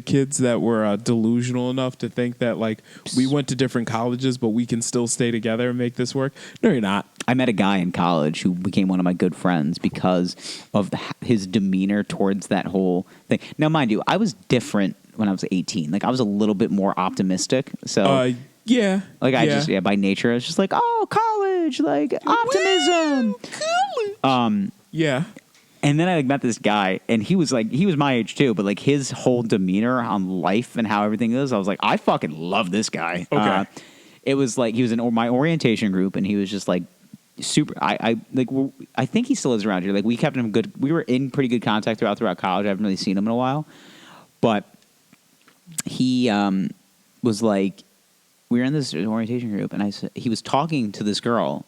kids that were delusional enough to think that like we went to different colleges, but we can still stay together and make this work. No, you're not. I met a guy in college who became one of my good friends because of his demeanor towards that whole thing. Now, mind you, I was different when I was 18. Like, I was a little bit more optimistic. So. Yeah. Like, by nature, I was just like, oh, college, like, optimism. College. Yeah. And then I met this guy, and he was my age too, but like his whole demeanor on life and how everything is, I was like, I fucking love this guy. Okay. It was like, he was in my orientation group, and he was just like super, I think he still is around here. Like, we kept him we were in pretty good contact throughout college. I haven't really seen him in a while, but he was like, we were in this orientation group, and he was talking to this girl,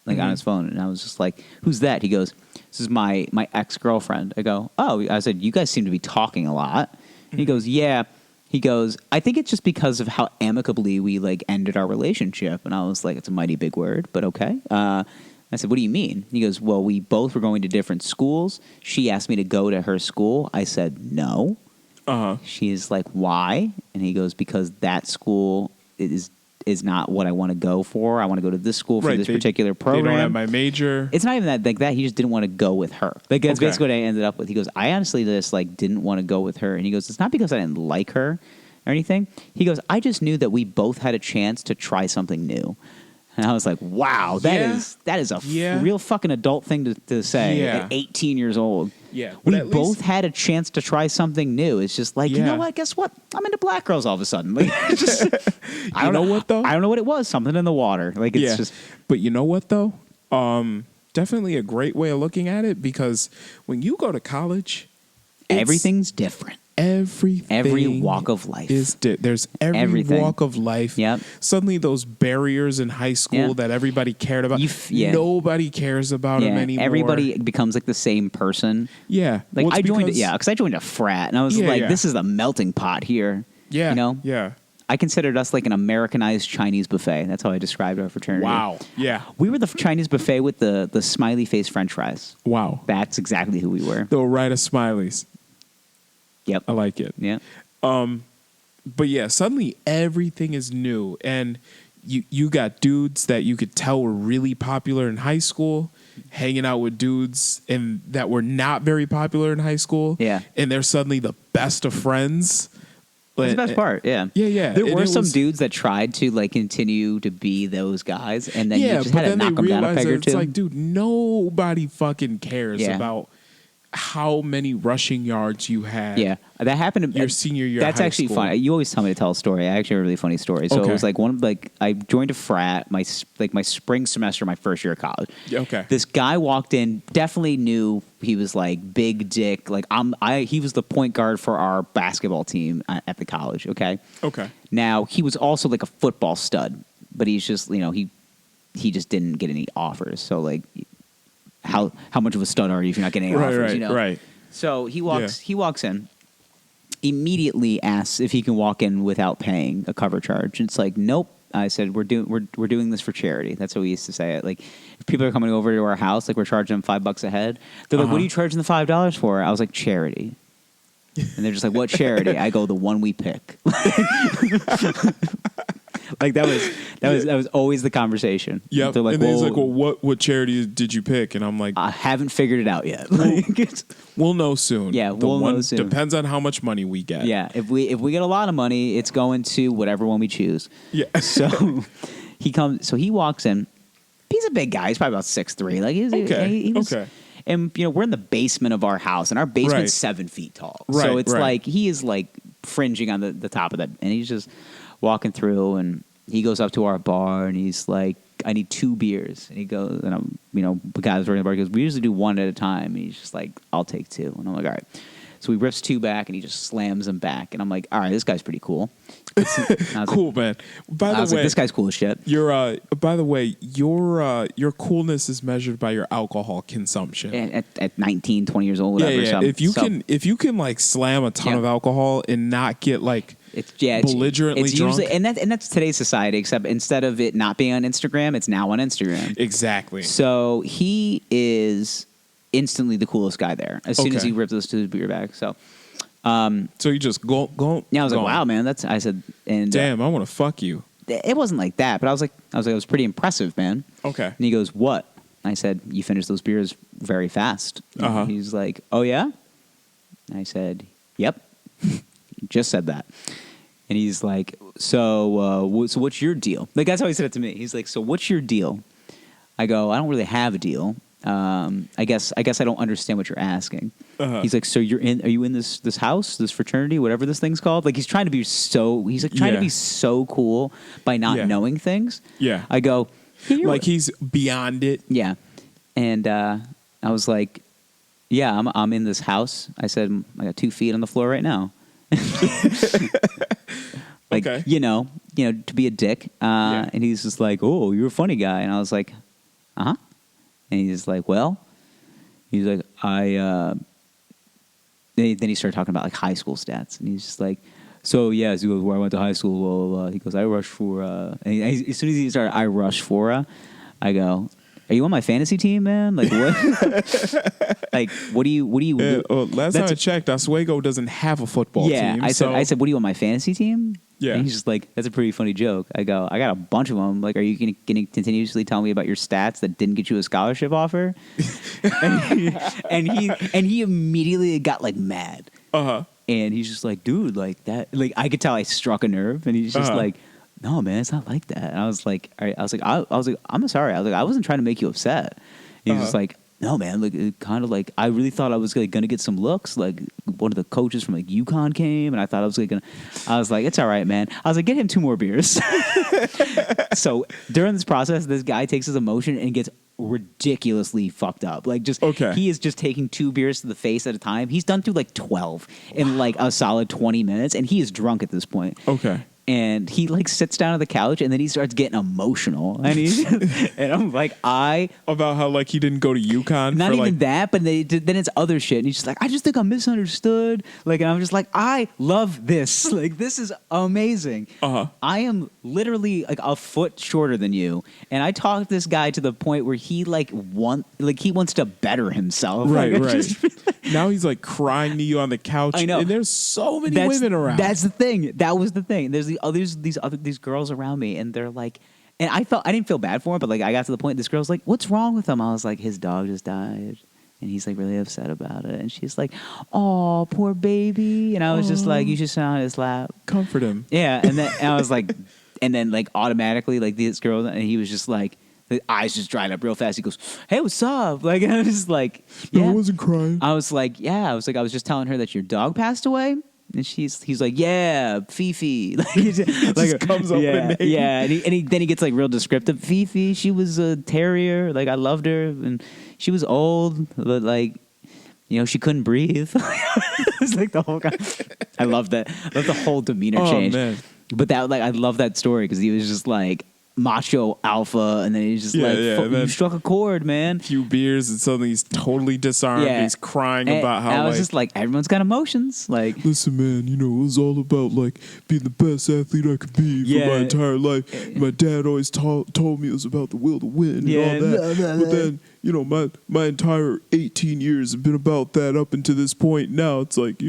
like, on his phone, and I was just like, "Who's that?" He goes, "This is my ex-girlfriend." I go, "Oh," I said, "You guys seem to be talking a lot." And he goes, "Yeah." He goes, "I think it's just because of how amicably we like ended our relationship." And I was like, "It's a mighty big word, but okay." I said, "What do you mean?" He goes, "Well, we both were going to different schools. She asked me to go to her school. I said no." She's like, "Why?" And he goes, "Because that school is not what I want to go for. I want to go to this school for this particular program. They don't have my major." It's not even that, like, that. He just didn't want to go with her. Like, that's basically what I ended up with. He goes, "I honestly just like didn't want to go with her." And he goes, "It's not because I didn't like her or anything." He goes, "I just knew that we both had a chance to try something new." And I was like, wow, that is a real fucking adult thing to say at 18 years old. Yeah. We both had a chance to try something new. It's just like, you know what? Guess what? I'm into black girls all of a sudden. Like, just, I don't know what, though? I don't know what it was. Something in the water. Like, it's just. But you know what, though? Definitely a great way of looking at it, because when you go to college, everything's different. Every walk of life there's everything. Walk of life. Yep. Suddenly those barriers in high school that everybody cared about, nobody cares about them anymore. Everybody becomes like the same person. Yeah. Like, I joined a frat, and I was like, this is a melting pot here. Yeah. You know? Yeah. I considered us like an Americanized Chinese buffet. That's how I described our fraternity. Wow. Yeah. We were the Chinese buffet with the smiley face French fries. Wow. That's exactly who we were. The right of smileys. Yep. I like it. Yeah. But yeah, suddenly everything is new, and you got dudes that you could tell were really popular in high school hanging out with dudes that were not very popular in high school. Yeah. And they're suddenly the best of friends. That's the best part, yeah. Yeah, yeah. There were some dudes that tried to like continue to be those guys, and then you just had to knock them down a peg or two. It's like, dude, nobody fucking cares about how many rushing yards you had. Yeah. That happened your senior year. That's of high actually school. funny. You always tell me to tell a story. I actually have a really funny story. So Okay. it was like I joined a frat my spring semester, my first year of college. Okay. This guy walked in, definitely knew he was like big dick. Like he was the point guard for our basketball team at the college. Okay. Okay. Now he was also like a football stud, but he's just he just didn't get any offers. So like, how much of a stud are you if you're not getting any offers? Right. So he walks in, immediately asks if he can walk in without paying a cover charge. It's like, nope. I said, we're doing this for charity. That's what we used to say it. Like, if people are coming over to our house, like we're charging them $5 a head. They're like, what are you charging the $5 for? I was like, charity. And they're just like, what charity? I go, the one we pick. Like that was always the conversation. Yep. They're like, and then he's like, well, what charity did you pick? And I'm like, I haven't figured it out yet. we'll know soon. Yeah, we'll know soon. Depends on how much money we get. Yeah, if we get a lot of money, it's going to whatever one we choose. Yeah. So he walks in. He's a big guy. He's probably about 6'3". Like he was, okay. And we're in the basement of our house, and our basement's Right. 7 feet tall. Right, So it's right. like he is like fringing on the top of that, and he's just walking through, and he goes up to our bar, and he's like, I need 2 beers. And he goes, and I'm, the guy that's working the bar goes, we usually do 1 at a time. And he's just like, I'll take 2. And I'm like, all right. So he rips 2 back, and he just slams them back. And I'm like, all right, this guy's pretty cool. Cool, like, man. By I the was way, like, this guy's cool as shit. by the way, your coolness is measured by your alcohol consumption. At 19, 20 years old, whatever. Yeah. If you can like slam a ton Yeah. of alcohol and not get like belligerently it's drunk. usually, and that's today's society. Except instead of it not being on Instagram, it's now on Instagram. Exactly. So he is instantly the coolest guy there. As soon as Okay. he ripped those 2 beer bags. So So you just go. yeah, I was like, gone. wow, man. I said, and Damn, I want to fuck you. it wasn't like that, but I was like, it was pretty impressive, man. Okay. And he goes, what? I said, you finished those beers very fast. Uh-huh. He's like, oh yeah? I said, yep. Just said that. And he's like, so what's your deal? Like, that's how he said it to me. He's like, so what's your deal? I go, I don't really have a deal. I guess I don't understand what you're asking. Uh-huh. He's like, so are you in this house, this fraternity, whatever this thing's called? Like, he's trying to be so cool by not knowing things. Yeah. I go, Like he's beyond it. yeah. And I was like, yeah, I'm in this house. I said, I got 2 feet on the floor right now. Like, Okay. to be a dick. And he's just like, oh, you're a funny guy. And I was like, uh-huh. And he's like, well, he's like, then he started talking about like high school stats. And he's just like, so yeah, he goes, where I went to high school, blah, blah, blah. He goes, I rushed for, and as soon as he started, I rushed for, I go, are you on my fantasy team, man? Like what? Like what do you? Last time I checked, Oswego doesn't have a football team. I said, what do you on my fantasy team? Yeah. And he's just like, that's a pretty funny joke. I go, I got a bunch of them. Like, are you going to continuously tell me about your stats that didn't get you a scholarship offer? and he immediately got like mad. Uh-huh. And he's just like, dude, like that, like I could tell I struck a nerve. And he's just like, no, man, it's not like that. And I was like, all right. I was like, I'm sorry. I was like, I wasn't trying to make you upset. He's just like, no, man, like it kind of like I really thought I was like gonna get some looks. Like one of the coaches from like UConn came, and I thought I was like gonna. I was like, it's all right, man. I was like, get him 2 more beers. So during this process, this guy takes his emotion and gets ridiculously fucked up. Like just he is just taking 2 beers to the face at a time. He's done through like 12 in like a solid 20 minutes, and he is drunk at this point. Okay. And he like sits down on the couch, and then he starts getting emotional. And and I'm like, about how like he didn't go to UConn. Not for, even like, that, but then it's other shit. And he's just like, I just think I'm misunderstood. Like, and I'm just like, I love this. Like, this is amazing. I am literally like a foot shorter than you, and I talked this guy to the point where he he wants to better himself. Right, like, right. Now he's like crying to you on the couch. I know. And there's so many women around. That's the thing. That was the thing. There's these girls around me, and they're like, and I didn't feel bad for him, but like I got to the point, this girl's like, what's wrong with him? I was like, his dog just died, and he's like really upset about it. And she's like, oh, poor baby. And I was just like, you should sit on his lap, comfort him. Yeah. And then I was like, and then like automatically like this girl, and he was just like, the eyes just dried up real fast. He goes, hey, what's up? Like, and I was just like, yeah. No, I wasn't crying. I was like, yeah. I was just telling her that your dog passed away. And he's like, yeah, Fifi. Like, he just comes up with a name. Yeah, and then he gets like real descriptive. Fifi, she was a terrier. Like, I loved her, and she was old, but like, she couldn't breathe. It's like the whole guy. I love that. I love the whole demeanor change. Man. But that, like, I love that story because he was just like macho alpha, and then he's just you struck a chord, man. A few beers and suddenly he's totally disarmed. Yeah. He's crying about how I was just like, everyone's got emotions. Like, listen, man, it was all about like being the best athlete I could be for my entire life. My dad always told me it was about the will to win and all that. But then, my entire 18 years have been about that up until this point. Now it's like,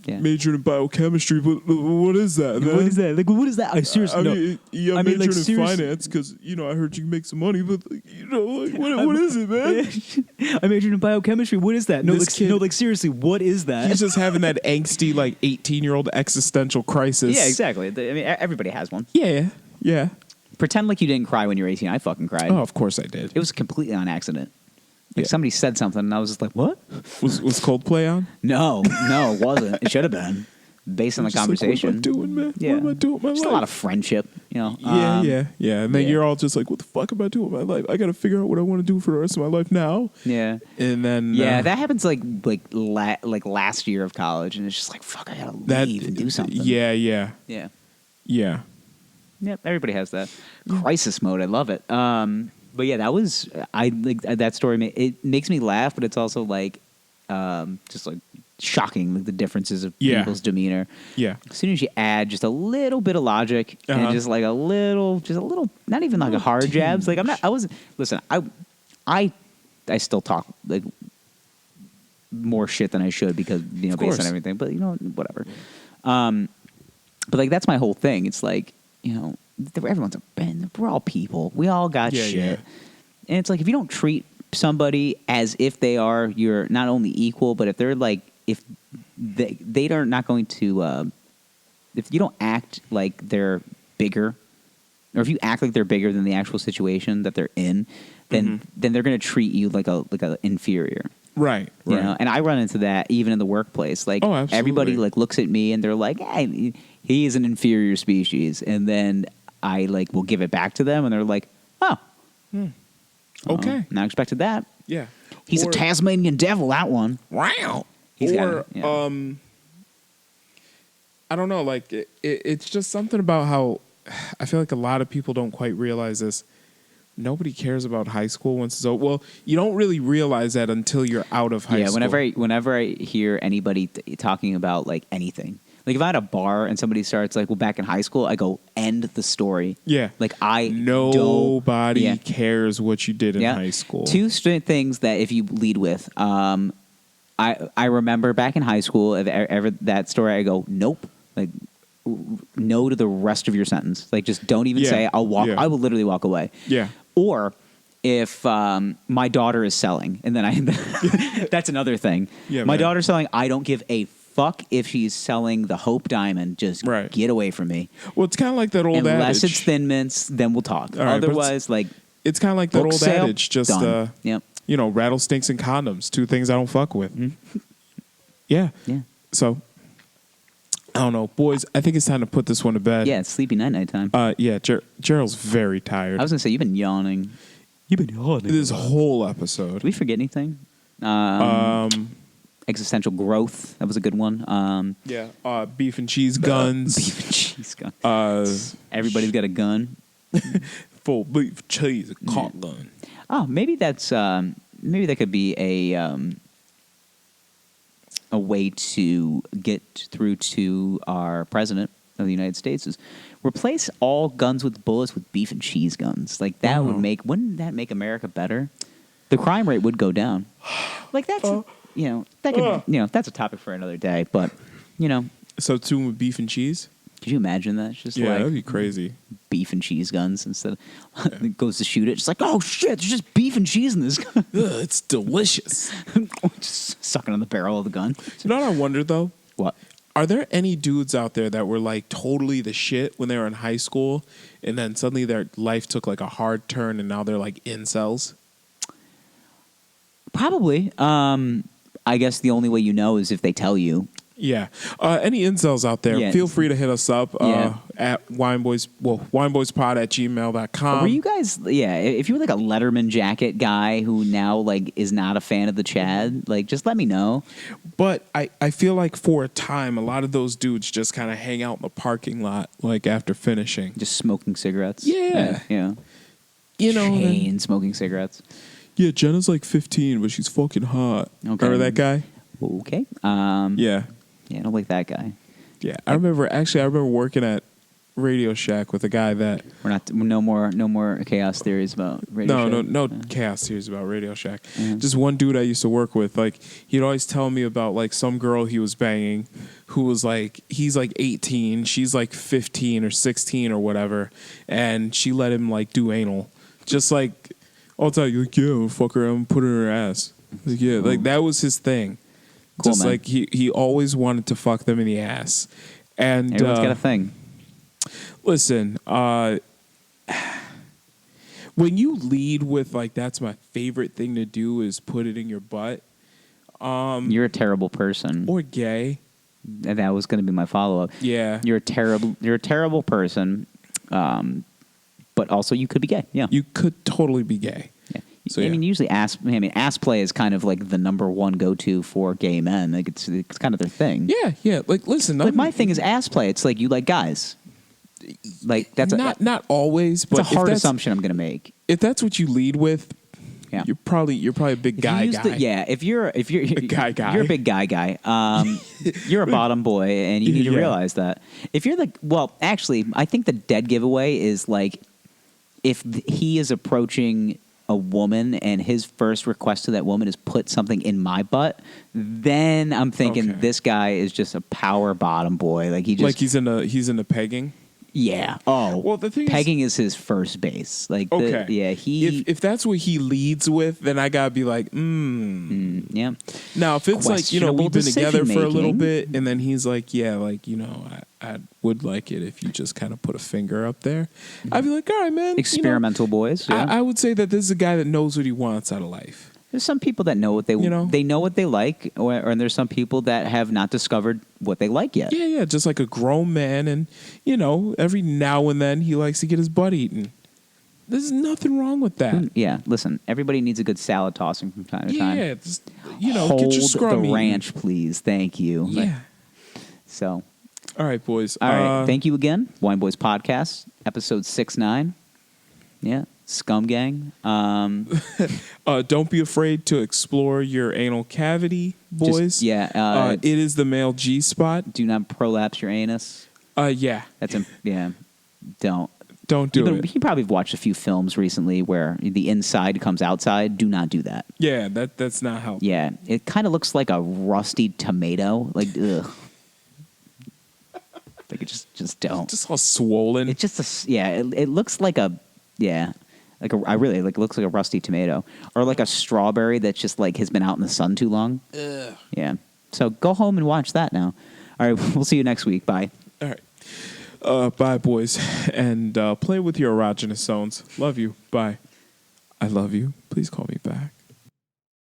majoring in biochemistry, but what is that? Man? What is that? Like, what is that? I seriously, I majored in finance because I heard you can make some money, but what is it, man? I majored in biochemistry. What is that? No, seriously, what is that? He's just having that angsty 18-year-old existential crisis. Yeah, exactly. I mean, everybody has one. Yeah. Pretend like you didn't cry when you were 18. I fucking cried. Oh, of course I did. It was completely on accident. Like, somebody said something, and I was just like, what? Was Coldplay on? No, it wasn't. It should have been, based on the conversation. Like, what am I doing, man? Yeah. What am I doing with my life? Just a lot of friendship, Yeah. And then you're all just like, what the fuck am I doing with my life? I got to figure out what I want to do for the rest of my life now. Yeah. And then... that happens like last year of college, and it's just like, fuck, I got to leave and do something. Yeah. Yep, everybody has that. Crisis mode, I love it. But yeah, that was that story. It makes me laugh, but it's also like just like shocking, like the differences of people's demeanor. Yeah. As soon as you add just a little bit of logic and just like a little, not even like a hard jabs. Like listen, I still talk like more shit than I should because based on everything. But whatever. But like that's my whole thing. It's like everyone's we're all people. We all got shit. Yeah. And it's like, if you don't treat somebody as if they are your not only equal, but if they're like, if they are not going to, if you don't act like they're bigger, or if you act like they're bigger than the actual situation that they're in, then they're going to treat you like a inferior. Right. And I run into that even in the workplace. Like, everybody like looks at me and they're like, hey, he is an inferior species. And then I like will give it back to them and they're like, oh, okay. Not expected that. Yeah. He's a Tasmanian devil, that one. Wow. I don't know. Like it's just something about how I feel like a lot of people don't quite realize this. Nobody cares about high school once it's over. Well, you don't really realize that until you're out of high school. Yeah, whenever I hear anybody talking about like anything, like if I'm at a bar and somebody starts like, well, back in high school, I go, end the story. Yeah. Like nobody cares what you did in high school. Two things that if you lead with, I remember back in high school, if ever that story, I go, nope. Like, no to the rest of your sentence. Like, just don't even say, I'll walk. I will literally walk away. Yeah. Or if my daughter is selling, and then that's another thing. Yeah, my daughter's selling, I don't give a fuck if she's selling the Hope Diamond. Just get away from me. Well, it's kind of like that old adage. Unless it's Thin Mints, then we'll talk. Right, otherwise, it's kind of like that old adage. Just, yep. Rattlesnakes and condoms, two things I don't fuck with. Mm-hmm. Yeah. So, I don't know. Boys, I think it's time to put this one to bed. Yeah, it's sleepy night time. Gerald's very tired. I was going to say, you've been yawning. This whole episode. Did we forget anything? Existential growth. That was a good one. Beef and cheese guns. Beef and cheese guns. Everybody's got a gun. Full beef, cheese, a cock gun. Oh, maybe that's maybe that could be a way to get through to our president of the United States is replace all guns with bullets with beef and cheese guns. Like that wouldn't that make America better? The crime rate would go down. Like that's that's a topic for another day. But so tune with beef and cheese. Could you imagine that? It's just that'd be crazy. Beef and cheese guns instead of it goes to shoot it. It's like, oh shit, there's just beef and cheese in this gun. It's delicious. Just sucking on the barrel of the gun. You know what I wonder though? What? Are there any dudes out there that were like totally the shit when they were in high school and then suddenly their life took like a hard turn and now they're like incels? Probably. I guess the only way you know is if they tell you. Yeah. Any incels out there, Yeah. feel free to hit us up Yeah. at wineboyspod@gmail.com. Were you guys? Yeah, if you were like a Letterman jacket guy who now like is not a fan of the Chad, like just let me know. But I feel like for a time, a lot of those dudes just kind of hang out in the parking lot, like after finishing. Just smoking cigarettes. Yeah. Yeah. You know, Chain smoking cigarettes. yeah, Jenna's like 15, but she's fucking hot. Okay. Remember that guy? Okay. Yeah. Yeah, I don't like that guy. Yeah. I remember working at Radio Shack with a guy that We're not. No more chaos theories about radio. no chaos theories about Radio Shack. Just one dude I used to work with, like he'd always tell me about like some girl he was banging who was like he's like 18, she's like 15 or 16 or whatever, and she let him like do anal. Just like all the time, like, yeah, I'll fuck her, I'm put her in her ass. Like, yeah, like that was his thing. Cool, Just man. like he always wanted to fuck them in the ass. And Everyone's got a thing. listen, when you lead with like that's my favorite thing to do is put it in your butt, You're a terrible person. or gay. And that was going to be my follow up. Yeah. You're a terrible person. But also you could be gay. Yeah. You could totally be gay. Yeah. So, I mean, yeah. usually ass play is kind of like the number one go-to for gay men. Like it's kind of their thing. Yeah. Like, listen, Like my thing is ass play. It's like you like guys. Like that's not always, but it's a hard if that's, assumption I'm going to make. if that's what you lead with, Yeah. you're probably a big If you guy use guy. if you're guy. you're a big guy. You're a bottom boy, and you need to Yeah. realize that. If you're actually, I think the dead giveaway is like if he is approaching a woman and his first request to that woman is put something in my butt, then I'm thinking Okay. this guy is just a power bottom boy. Like he just Like he's into pegging. yeah. Oh, Well, the thing pegging is his first base. Like Okay. he if that's what he leads with, then I gotta be like, yeah. Now, if it's like, Questionable we've been together for a little decision-making. bit, and then he's like, yeah, like, I would like it if you just kind of put a finger up there. I'd be like, all right, man. Experimental boys. Yeah. I would say that this is a guy that knows what he wants out of life. There's some people that know what they they know what they like, and there's some people that have not discovered what they like yet. Yeah, just like a grown man, and every now and then he likes to get his butt eaten. There's nothing wrong with that. Yeah, listen, everybody needs a good salad tossing from time to time. Yeah, just, Hold get your scrum the eaten. ranch, please. Thank you. Yeah. So, All right, boys. all right. Thank you again. Wine Boys Podcast, episode 69. Yeah, Scum Gang. Don't be afraid to explore your anal cavity, boys. It It is the male G spot. do not prolapse your anus. Yeah. Don't. Don't do it. You probably have watched a few films recently where the inside comes outside. Do not do that. Yeah, that's not helpful. Yeah, it kind of looks like a rusty tomato. Like, ugh. Like it just don't. Just all swollen. It's just it looks like it looks like a rusty tomato or like a strawberry that's just like has been out in the sun too long. Ugh. Yeah. So go home and watch that now. All right, we'll see you next week. Bye. All right. Bye, boys. And play with your erogenous zones. Love you. Bye. I love you. Please call me back.